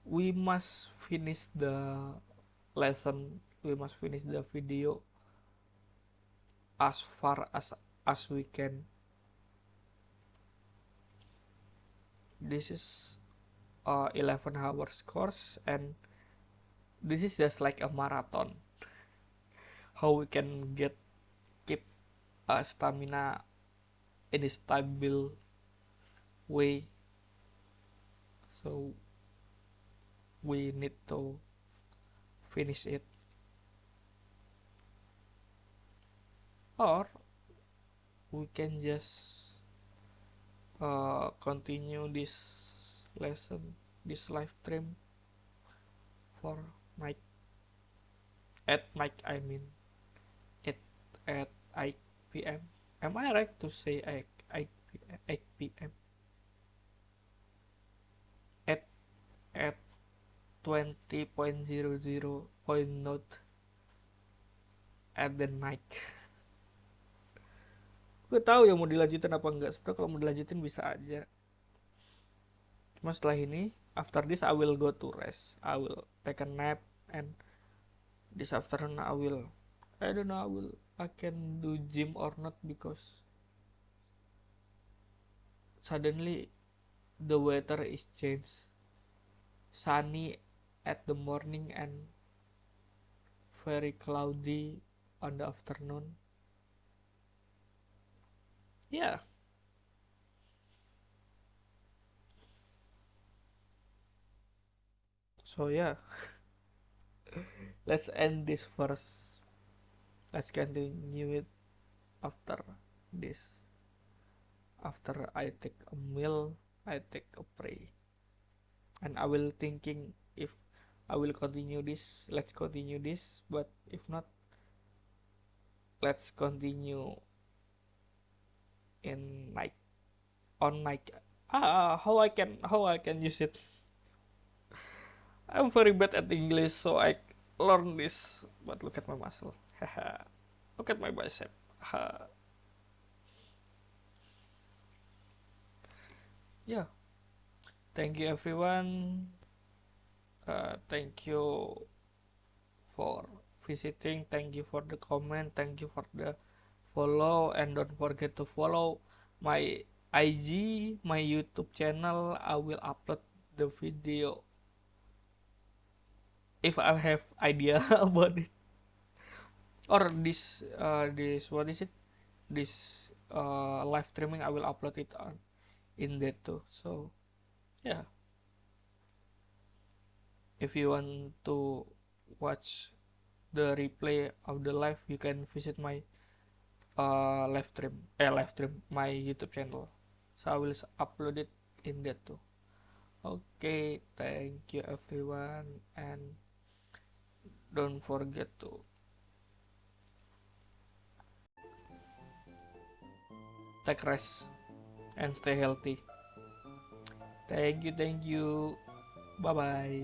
We must finish the lesson. We must finish the video as far as we can. This is 11 hours course, and this is just like a marathon. How we can keep stamina in a stable way. So we need to finish it, or we can just continue this lesson, this live stream for night, at night, I mean at at 8 p.m. Am I right to say 8 p.m. at at 20.00 point note at the night. Gue tahu ya mau dilanjutin apa enggak. Sebenarnya kalau mau dilanjutin bisa aja. Cuma setelah ini, after this I will go to rest. I will take a nap, and this afternoon I don't know, I can do gym or not, because suddenly the weather is changed. Sunny at the morning and very cloudy on the afternoon. Yeah. So yeah. Let's end this first. Let's continue it after this. After I take a meal, I take a pray. And I will thinking if I will continue this, let's continue this. But if not, let's continue in night. On night. How I can use it? I'm very bad at English, so I learn this. But look at my muscle. Haha. Look at my bicep. Ha. Yeah. Thank you everyone. Thank you for visiting. Thank you for the comment. Thank you for the follow, and don't forget to follow my IG, my YouTube channel. I will upload the video if I have idea about it, or this what is it, this live streaming. I will upload it on in that too. So yeah, if you want to watch the replay of the live, you can visit my live stream my YouTube channel. So I will upload it in that too. Okay, thank you everyone, and don't forget to take rest and stay healthy. Thank you. Bye bye.